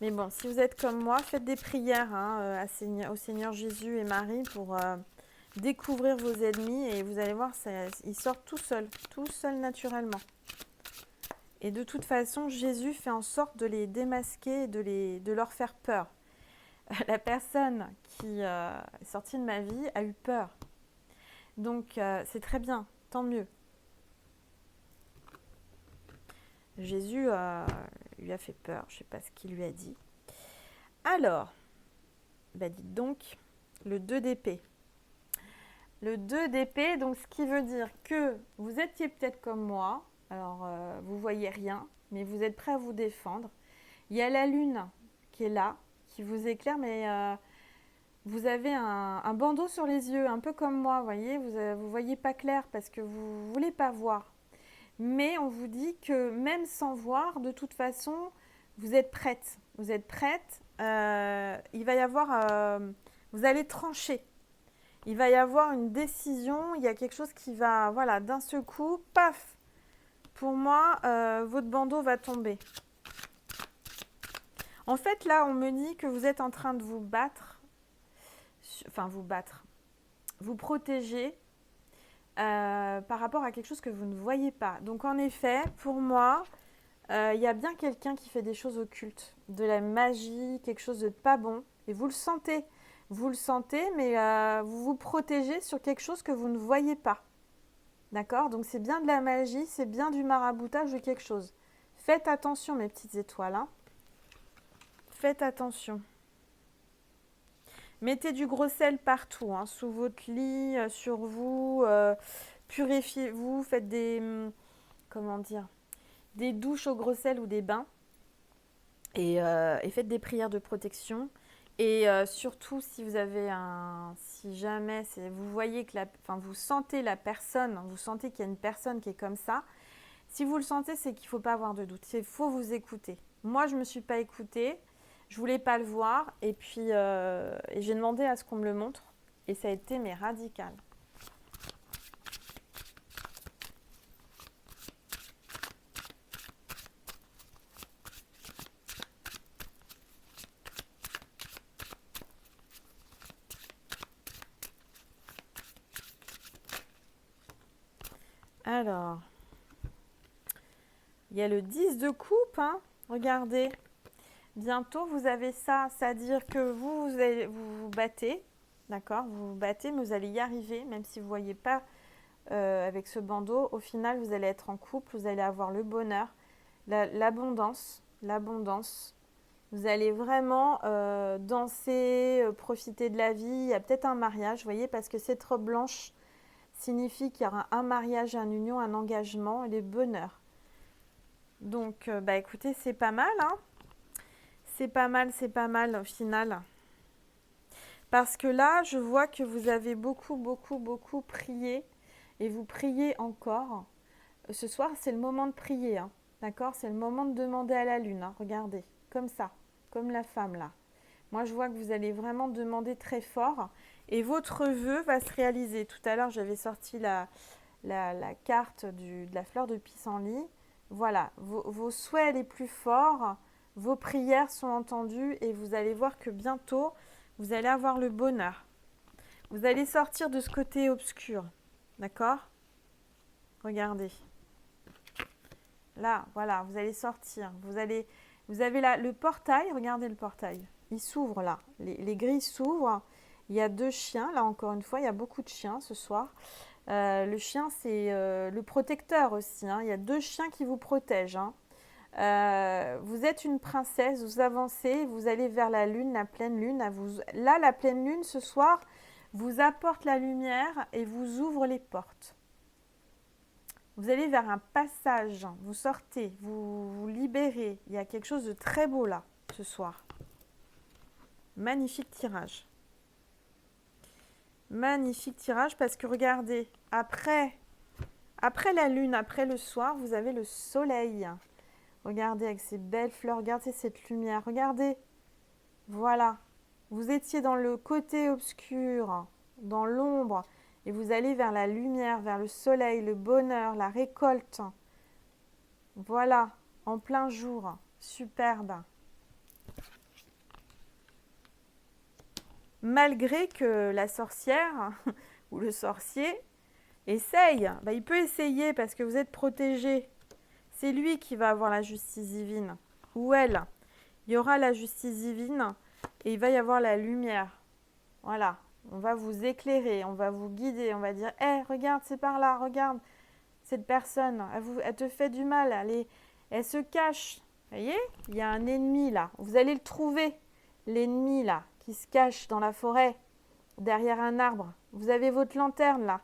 Mais bon, si vous êtes comme moi, faites des prières hein, au Seigneur Jésus et Marie pour découvrir vos ennemis et vous allez voir, ils sortent tout seuls naturellement. Et de toute façon, Jésus fait en sorte de les démasquer, de leur faire peur. La personne qui est sortie de ma vie a eu peur. Donc c'est très bien, tant mieux. Jésus lui a fait peur, je ne sais pas ce qu'il lui a dit. Alors, bah dites donc, le 2 d'épée. Le 2 d'épée, donc ce qui veut dire que vous étiez peut-être comme moi, alors vous voyez rien, mais vous êtes prêt à vous défendre. Il y a la lune qui est là, qui vous éclaire, mais vous avez un bandeau sur les yeux, un peu comme moi, voyez, vous voyez pas clair parce que vous voulez pas voir. Mais on vous dit que même sans voir, de toute façon, vous êtes prête. Vous êtes prête. Il va y avoir... vous allez trancher. Il va y avoir une décision. Il y a quelque chose qui va... Voilà, d'un seul coup, paf. Pour moi, votre bandeau va tomber. En fait, là, on me dit que vous êtes en train de vous battre. Enfin, vous protéger. Par rapport à quelque chose que vous ne voyez pas. Donc en effet, pour moi, il y a bien quelqu'un qui fait des choses occultes, de la magie, quelque chose de pas bon, et vous le sentez. Vous le sentez, mais vous vous protégez sur quelque chose que vous ne voyez pas. D'accord? Donc c'est bien de la magie, c'est bien du maraboutage de quelque chose. Faites attention, mes petites étoiles, hein. Faites attention. Mettez du gros sel partout, hein, sous votre lit, sur vous. Purifiez-vous, faites des, comment dire, des douches au gros sel ou des bains. Et faites des prières de protection. Et surtout, si vous avez si jamais vous voyez que enfin, vous sentez la personne, vous sentez qu'il y a une personne qui est comme ça, si vous le sentez, c'est qu'il ne faut pas avoir de doute. Il faut vous écouter. Moi, je ne me suis pas écoutée. Je ne voulais pas le voir. Et puis, j'ai demandé à ce qu'on me le montre. Et ça a été, mais radical. Alors, il y a le 10 de coupe, hein. Regardez. Bientôt, vous avez ça, c'est-à-dire que vous vous battez, d'accord? Vous vous battez, mais vous allez y arriver, même si vous ne voyez pas avec ce bandeau. Au final, vous allez être en couple, vous allez avoir le bonheur, l'abondance. Vous allez vraiment danser, profiter de la vie. Il y a peut-être un mariage, vous voyez, parce que cette robe blanche signifie qu'il y aura un mariage, une union, un engagement et le bonheur. Donc, bah écoutez, c'est pas mal, hein? C'est pas mal au final. Parce que là, je vois que vous avez beaucoup prié. Et vous priez encore. Ce soir, c'est le moment de prier. Hein. D'accord? C'est le moment de demander à la lune. Hein. Regardez, comme ça. Comme la femme là. Moi, je vois que vous allez vraiment demander très fort. Et votre vœu va se réaliser. Tout à l'heure, j'avais sorti la carte de la fleur de pissenlit. Voilà. Vos souhaits les plus forts. Vos prières sont entendues et vous allez voir que bientôt, vous allez avoir le bonheur. Vous allez sortir de ce côté obscur. D'accord? Regardez. Là, voilà, vous allez sortir. Vous avez là le portail. Regardez le portail. Il s'ouvre là. Les grilles s'ouvrent. Il y a 2 chiens. Là, encore une fois, il y a beaucoup de chiens ce soir. Le chien, c'est le protecteur aussi. Hein. Il y a 2 chiens qui vous protègent. Hein. Vous êtes une princesse, vous avancez, vous allez vers la lune, la pleine lune. Là, la pleine lune, ce soir, vous apporte la lumière et vous ouvre les portes. Vous allez vers un passage, vous sortez, vous vous libérez. Il y a quelque chose de très beau là, ce soir. Magnifique tirage. Magnifique tirage parce que regardez, après la lune, après le soir, vous avez le soleil. Regardez avec ces belles fleurs, regardez cette lumière, regardez. Voilà. Vous étiez dans le côté obscur, dans l'ombre, et vous allez vers la lumière, vers le soleil, le bonheur, la récolte. Voilà, en plein jour. Superbe. Malgré que la sorcière ou le sorcier essaye, il peut essayer parce que vous êtes protégé. C'est lui qui va avoir la justice divine. Ou elle. Il y aura la justice divine et il va y avoir la lumière. Voilà. On va vous éclairer, on va vous guider, on va dire « Hé, regarde, c'est par là, regarde, cette personne, elle te fait du mal, elle se cache. » Vous voyez? Il y a un ennemi là. Vous allez le trouver, l'ennemi là, qui se cache dans la forêt, derrière un arbre. Vous avez votre lanterne là.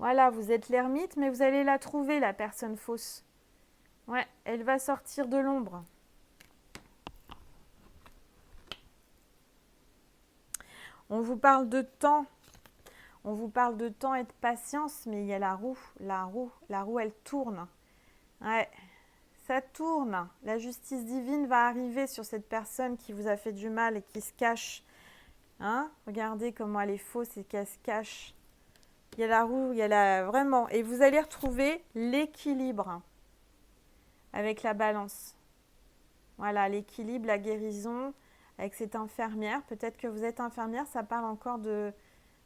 Voilà, vous êtes l'ermite, mais vous allez la trouver, la personne fausse. Ouais, elle va sortir de l'ombre. On vous parle de temps. On vous parle de temps et de patience, mais il y a la roue, elle tourne. Ouais, ça tourne. La justice divine va arriver sur cette personne qui vous a fait du mal et qui se cache. Hein? Regardez comment elle est fausse et qu'elle se cache. Il y a la roue, il y a la... Vraiment. Et vous allez retrouver l'équilibre avec la balance. Voilà, l'équilibre, la guérison avec cette infirmière. Peut-être que vous êtes infirmière, ça parle encore de...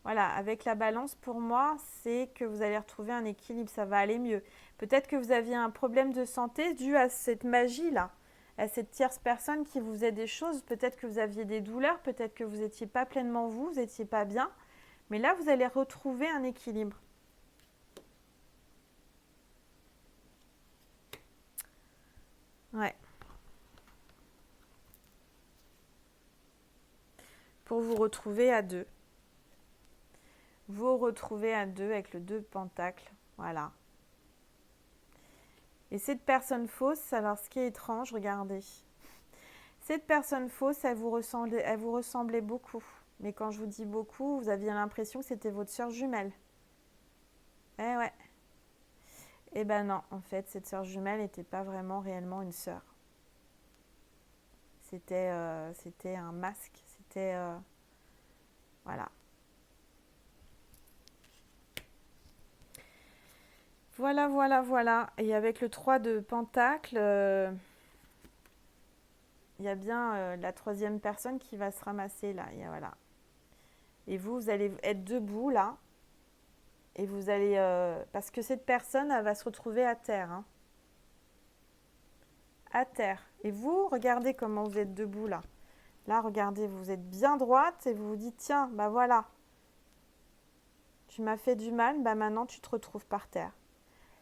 Voilà, avec la balance, pour moi, c'est que vous allez retrouver un équilibre, ça va aller mieux. Peut-être que vous aviez un problème de santé dû à cette magie-là. à cette tierce personne qui vous faisait des choses. Peut-être que vous aviez des douleurs, peut-être que vous n'étiez pas pleinement vous n'étiez pas bien. Mais là, vous allez retrouver un équilibre. Ouais. Pour vous retrouver à deux. Vous retrouvez à deux avec le 2 de Pentacle. Voilà. Et cette personne fausse, alors ce qui est étrange, regardez. Cette personne fausse, elle vous ressemblait beaucoup. Mais quand je vous dis beaucoup, vous aviez l'impression que c'était votre sœur jumelle. Eh ouais. Eh ben non, en fait, cette sœur jumelle n'était pas vraiment réellement une sœur. C'était un masque. C'était... voilà. Voilà, voilà, voilà. Et avec le 3 de Pentacle, il y a bien la troisième personne qui va se ramasser là. Et voilà. Et vous allez être debout là. Et vous allez... parce que cette personne, elle va se retrouver à terre. Hein. À terre. Et vous, regardez comment vous êtes debout là. Là, regardez, vous êtes bien droite et vous vous dites, tiens, bah voilà. Tu m'as fait du mal, bah maintenant tu te retrouves par terre.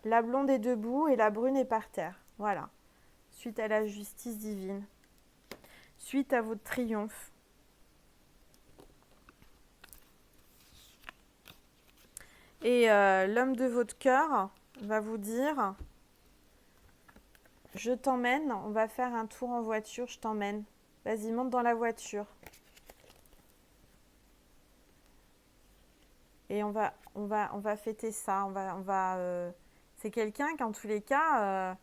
La blonde est debout et la brune est par terre. Voilà. Suite à la justice divine. Suite à votre triomphe. Et l'homme de votre cœur va vous dire, je t'emmène, on va faire un tour en voiture, je t'emmène. Vas-y, monte dans la voiture. Et on va fêter ça. C'est quelqu'un qu'en tous les cas,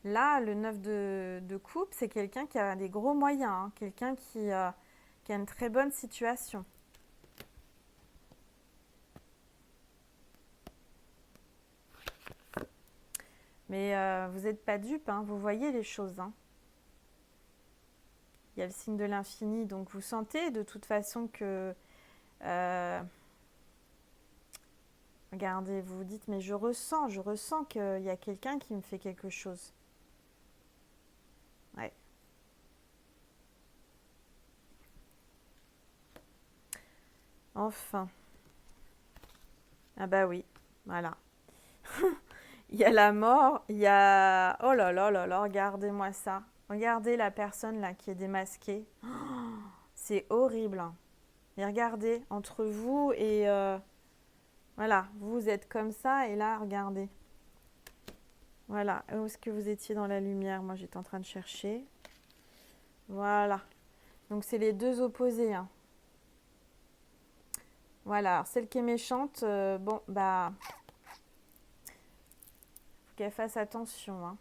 là, le 9 de coupe, c'est quelqu'un qui a des gros moyens. Hein, quelqu'un qui a une très bonne situation. Mais vous n'êtes pas dupe, hein, vous voyez les choses. Hein. Il y a le signe de l'infini, donc vous sentez de toute façon que... regardez, vous vous dites, mais je ressens qu'il y a quelqu'un qui me fait quelque chose. Ouais. Enfin. Ah bah oui, voilà. Il y a la mort, il y a... Oh là là là là, regardez-moi ça. Regardez la personne là qui est démasquée. Oh, c'est horrible. Et regardez, entre vous et... voilà, vous êtes comme ça et là, regardez. Voilà, où est-ce que vous étiez dans la lumière? Moi, j'étais en train de chercher. Voilà. Donc, c'est les deux opposés. Hein. Voilà, alors, celle qui est méchante, bon, bah... faut qu'elle fasse attention. Hein.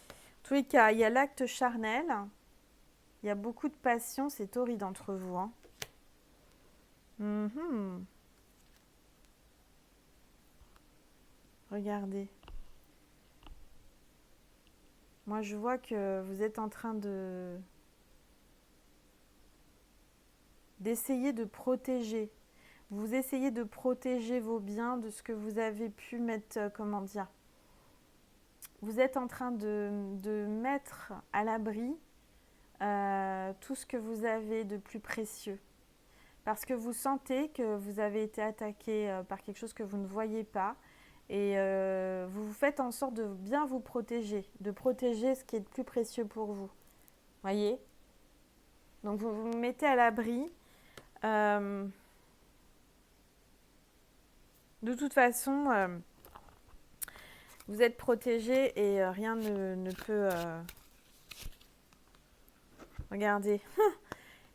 En tous les cas, il y a l'acte charnel. Il y a beaucoup de passion, c'est torride entre vous. Hein. Mm-hmm. Regardez. Moi, je vois que vous êtes en train d'essayer de protéger. Vous essayez de protéger vos biens de ce que vous avez pu mettre, comment dire. Vous êtes en train de mettre à l'abri tout ce que vous avez de plus précieux. Parce que vous sentez que vous avez été attaqué par quelque chose que vous ne voyez pas. Et vous faites en sorte de bien vous protéger, de protéger ce qui est le plus précieux pour vous. Voyez? Donc vous vous mettez à l'abri. De toute façon, vous êtes protégé et rien ne peut... Regardez,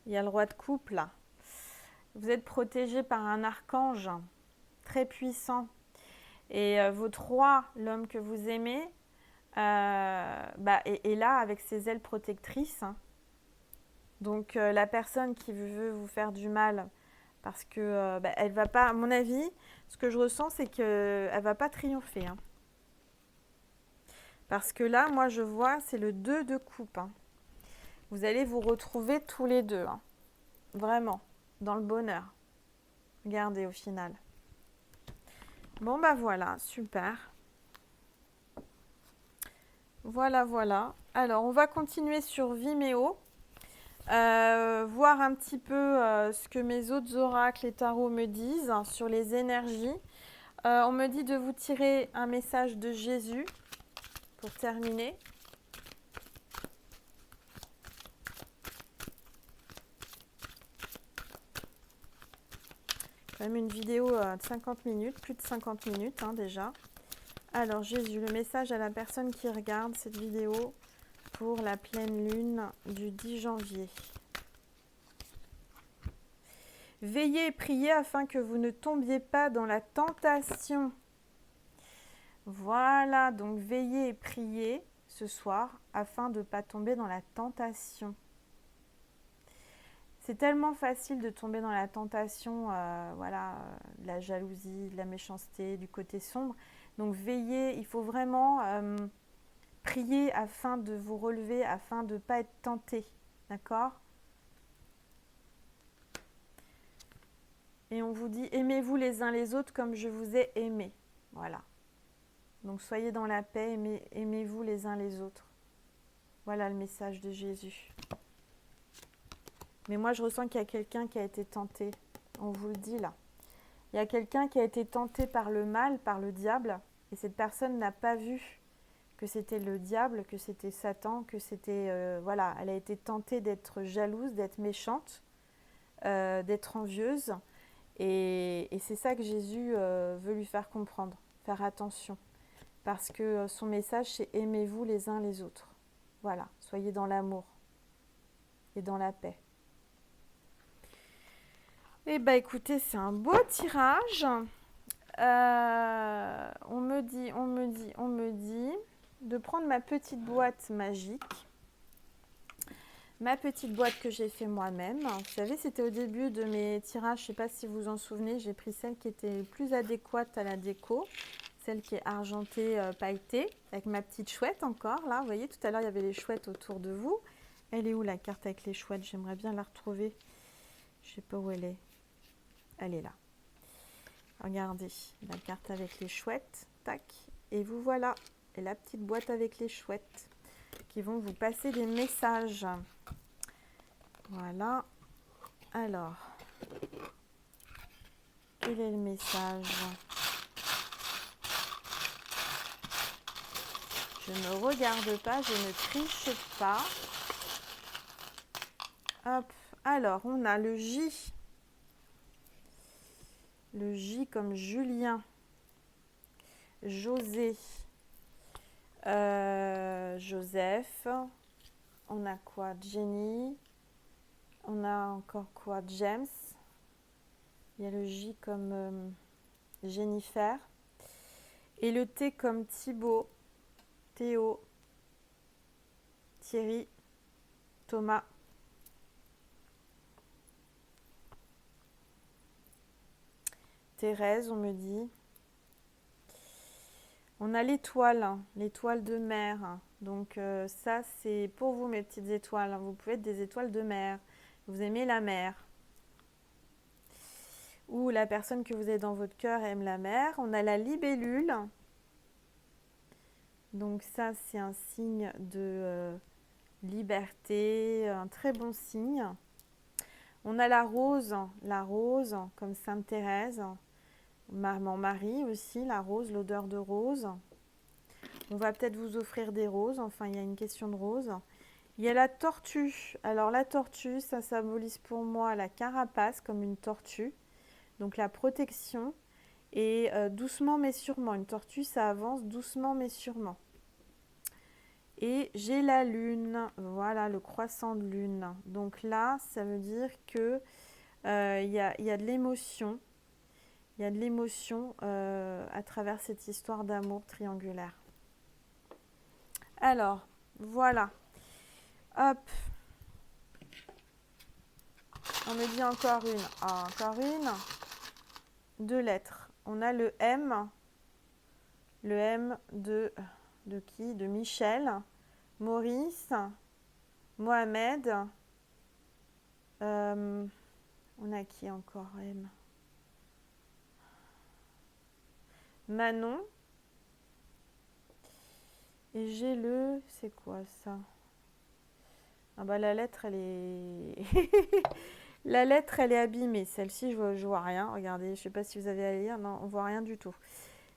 il y a le roi de coupe là. Vous êtes protégé par un archange très puissant. Et votre roi, l'homme que vous aimez, est là avec ses ailes protectrices. Hein. Donc la personne qui veut vous faire du mal, parce que elle va pas, à mon avis, ce que je ressens, c'est qu'elle va pas triompher. Hein. Parce que là, moi, je vois, c'est le 2 de coupe. Hein. Vous allez vous retrouver tous les deux. Hein. Vraiment, dans le bonheur. Regardez au final. Bon, bah voilà, super. Voilà, voilà. Alors, on va continuer sur Vimeo. Voir un petit peu ce que mes autres oracles et tarots me disent sur les énergies. On me dit de vous tirer un message de Jésus pour terminer. Quand même une vidéo de 50 minutes, plus de 50 minutes hein, déjà. Alors Jésus, le message à la personne qui regarde cette vidéo pour la pleine lune du 10 janvier. Veillez et priez afin que vous ne tombiez pas dans la tentation. Voilà, donc veillez et priez ce soir afin de ne pas tomber dans la tentation. C'est tellement facile de tomber dans la tentation, de la jalousie, de la méchanceté, du côté sombre. Donc veillez, il faut vraiment prier afin de vous relever, afin de ne pas être tenté. D'accord ? Et on vous dit, aimez-vous les uns les autres comme je vous ai aimé. Voilà. Donc soyez dans la paix, aimez-vous les uns les autres. Voilà le message de Jésus. Mais moi, je ressens qu'il y a quelqu'un qui a été tenté. On vous le dit là. Il y a quelqu'un qui a été tenté par le mal, par le diable. Et cette personne n'a pas vu que c'était le diable, que c'était Satan, que c'était... elle a été tentée d'être jalouse, d'être méchante, d'être envieuse. Et c'est ça que Jésus veut lui faire comprendre. Faire attention. Parce que son message, c'est aimez-vous les uns les autres. Voilà, soyez dans l'amour et dans la paix. Eh bien, écoutez, c'est un beau tirage. On me dit de prendre ma petite boîte magique. Ma petite boîte que j'ai fait moi-même. Vous savez, c'était au début de mes tirages, je ne sais pas si vous vous en souvenez, j'ai pris celle qui était plus adéquate à la déco. Celle qui est argentée, pailletée, avec ma petite chouette encore, là. Vous voyez, tout à l'heure, il y avait les chouettes autour de vous. Elle est où, la carte avec les chouettes? J'aimerais bien la retrouver. Je ne sais pas où elle est. Elle est là. Regardez, la carte avec les chouettes. Tac. Et vous voilà. Et la petite boîte avec les chouettes qui vont vous passer des messages. Voilà. Alors, quel est le message? Je ne regarde pas, je ne triche pas. Hop. Alors, on a le J. Le J comme Julien. José. Joseph. On a quoi? Jenny. On a encore quoi? James. Il y a le J comme Jennifer. Et le T comme Thibaut. Théo. Thierry. Thomas. Thérèse, on me dit. On a l'étoile, l'étoile de mer. Donc ça, c'est pour vous, mes petites étoiles. Vous pouvez être des étoiles de mer. Vous aimez la mer. Ou la personne que vous avez dans votre cœur aime la mer. On a la libellule. Donc ça, c'est un signe de liberté, un très bon signe. On a la rose comme Sainte Thérèse. Mon mari aussi, la rose, l'odeur de rose. On va peut-être vous offrir des roses, enfin il y a une question de rose. Il y a la tortue. Alors la tortue, ça symbolise pour moi la carapace comme une tortue. Donc la protection et doucement mais sûrement. Une tortue, ça avance doucement mais sûrement. Et j'ai la lune, voilà le croissant de lune. Donc là, ça veut dire que il y a de l'émotion. Il y a de l'émotion à travers cette histoire d'amour triangulaire. Alors, voilà. Hop. On me dit encore une. Encore une. 2 lettres. On a le M. Le M de qui? De Michel. Maurice. Mohamed. On a qui encore? M. Manon. Et j'ai le... C'est quoi ça? Ah bah la lettre, elle est... La lettre, elle est abîmée. Celle-ci, je vois rien. Regardez, je sais pas si vous avez à lire. Non, on voit rien du tout.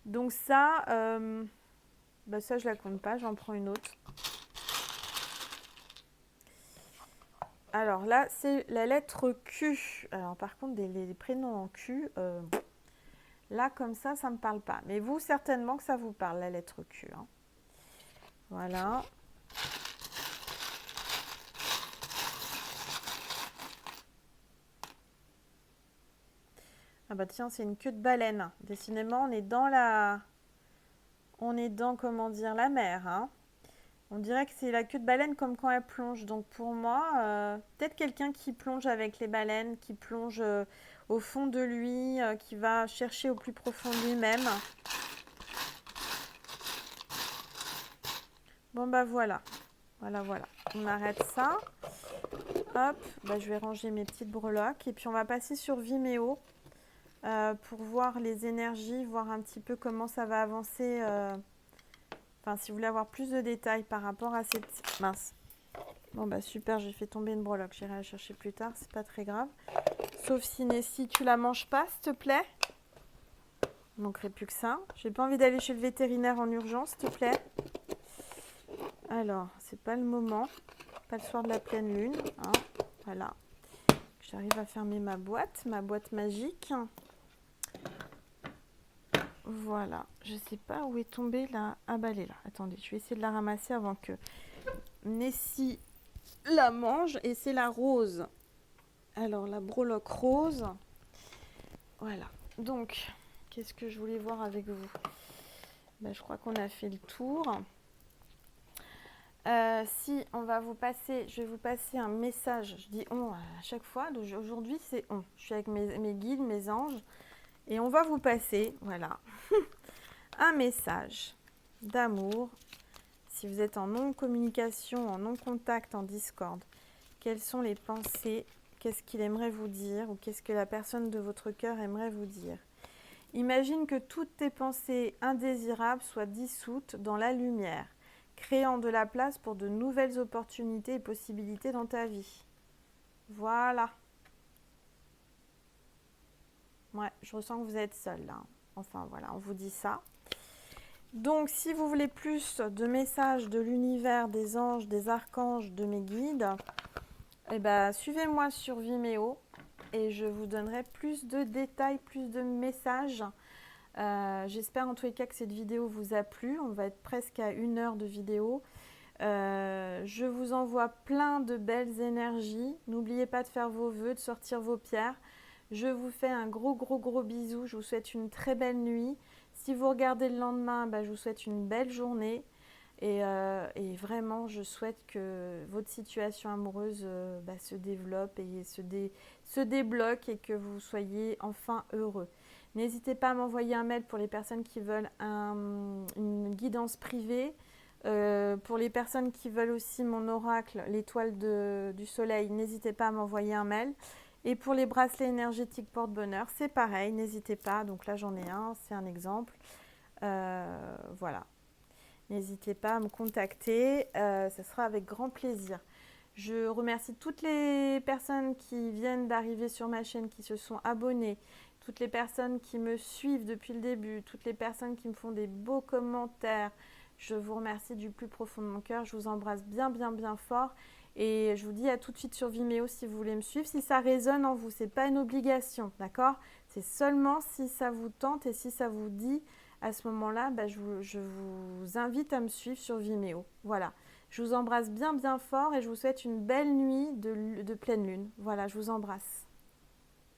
Donc ça, bah ça, je la compte pas. J'en prends une autre. Alors là, c'est la lettre Q. Alors par contre, les prénoms en Q, là, comme ça me parle pas. Mais vous, certainement que ça vous parle, la lettre Q. Hein. Voilà. Ah bah tiens, c'est une queue de baleine. Décidément, on est dans la... On est dans, comment dire, la mer. Hein. On dirait que c'est la queue de baleine comme quand elle plonge. Donc pour moi, peut-être quelqu'un qui plonge avec les baleines, qui plonge au fond de lui, qui va chercher au plus profond de lui-même. Bon bah voilà. Voilà. On arrête ça. Hop, bah, je vais ranger mes petites breloques. Et puis on va passer sur Vimeo pour voir les énergies, voir un petit peu comment ça va avancer. Enfin, si vous voulez avoir plus de détails par rapport à cette... Mince. Bon bah super, j'ai fait tomber une breloque. J'irai la chercher plus tard, c'est pas très grave. Sauf si Nessie, tu la manges pas, s'il te plaît. Il manquerait plus que ça. J'ai pas envie d'aller chez le vétérinaire en urgence, s'il te plaît. Alors, c'est pas le moment. Pas le soir de la pleine lune. Hein. Voilà. J'arrive à fermer ma boîte magique. Voilà. Je sais pas où est tombée la... Ah bah elle est là. Attendez, je vais essayer de la ramasser avant que Nessie la mange. Et c'est la rose. Alors, la breloque rose. Voilà. Donc, qu'est-ce que je voulais voir avec vous? Ben, je crois qu'on a fait le tour. Si on va vous passer, je vais vous passer un message. Je dis on à chaque fois. Aujourd'hui, c'est on. Je suis avec mes guides, mes anges. Et on va vous passer, voilà, un message d'amour. Si vous êtes en non-communication, en non-contact, en discorde, quelles sont les pensées? Qu'est-ce qu'il aimerait vous dire? Ou qu'est-ce que la personne de votre cœur aimerait vous dire? Imagine que toutes tes pensées indésirables soient dissoutes dans la lumière, créant de la place pour de nouvelles opportunités et possibilités dans ta vie. Voilà. Ouais, je ressens que vous êtes seul là. Enfin voilà, on vous dit ça. Donc si vous voulez plus de messages de l'univers, des anges, des archanges, de mes guides, eh ben, suivez-moi sur Vimeo et je vous donnerai plus de détails, plus de messages. J'espère en tous les cas que cette vidéo vous a plu. On va être presque à 1 heure de vidéo. Je vous envoie plein de belles énergies. N'oubliez pas de faire vos vœux, de sortir vos pierres. Je vous fais un gros bisou. Je vous souhaite une très belle nuit. Si vous regardez le lendemain, bah, je vous souhaite une belle journée. Et vraiment, je souhaite que votre situation amoureuse bah, se développe et se débloque et que vous soyez enfin heureux. N'hésitez pas à m'envoyer un mail pour les personnes qui veulent une guidance privée. Pour les personnes qui veulent aussi mon oracle, l'étoile du soleil, n'hésitez pas à m'envoyer un mail. Et pour les bracelets énergétiques porte-bonheur, c'est pareil, n'hésitez pas. Donc là, j'en ai un, c'est un exemple. Voilà. N'hésitez pas à me contacter, ce sera avec grand plaisir. Je remercie toutes les personnes qui viennent d'arriver sur ma chaîne, qui se sont abonnées, toutes les personnes qui me suivent depuis le début, toutes les personnes qui me font des beaux commentaires. Je vous remercie du plus profond de mon cœur. Je vous embrasse bien fort. Et je vous dis à tout de suite sur Vimeo si vous voulez me suivre. Si ça résonne en vous, ce n'est pas une obligation, d'accord? C'est seulement si ça vous tente et si ça vous dit. À ce moment-là, bah, je vous invite à me suivre sur Vimeo. Voilà. Je vous embrasse bien fort et je vous souhaite une belle nuit de pleine lune. Voilà, je vous embrasse.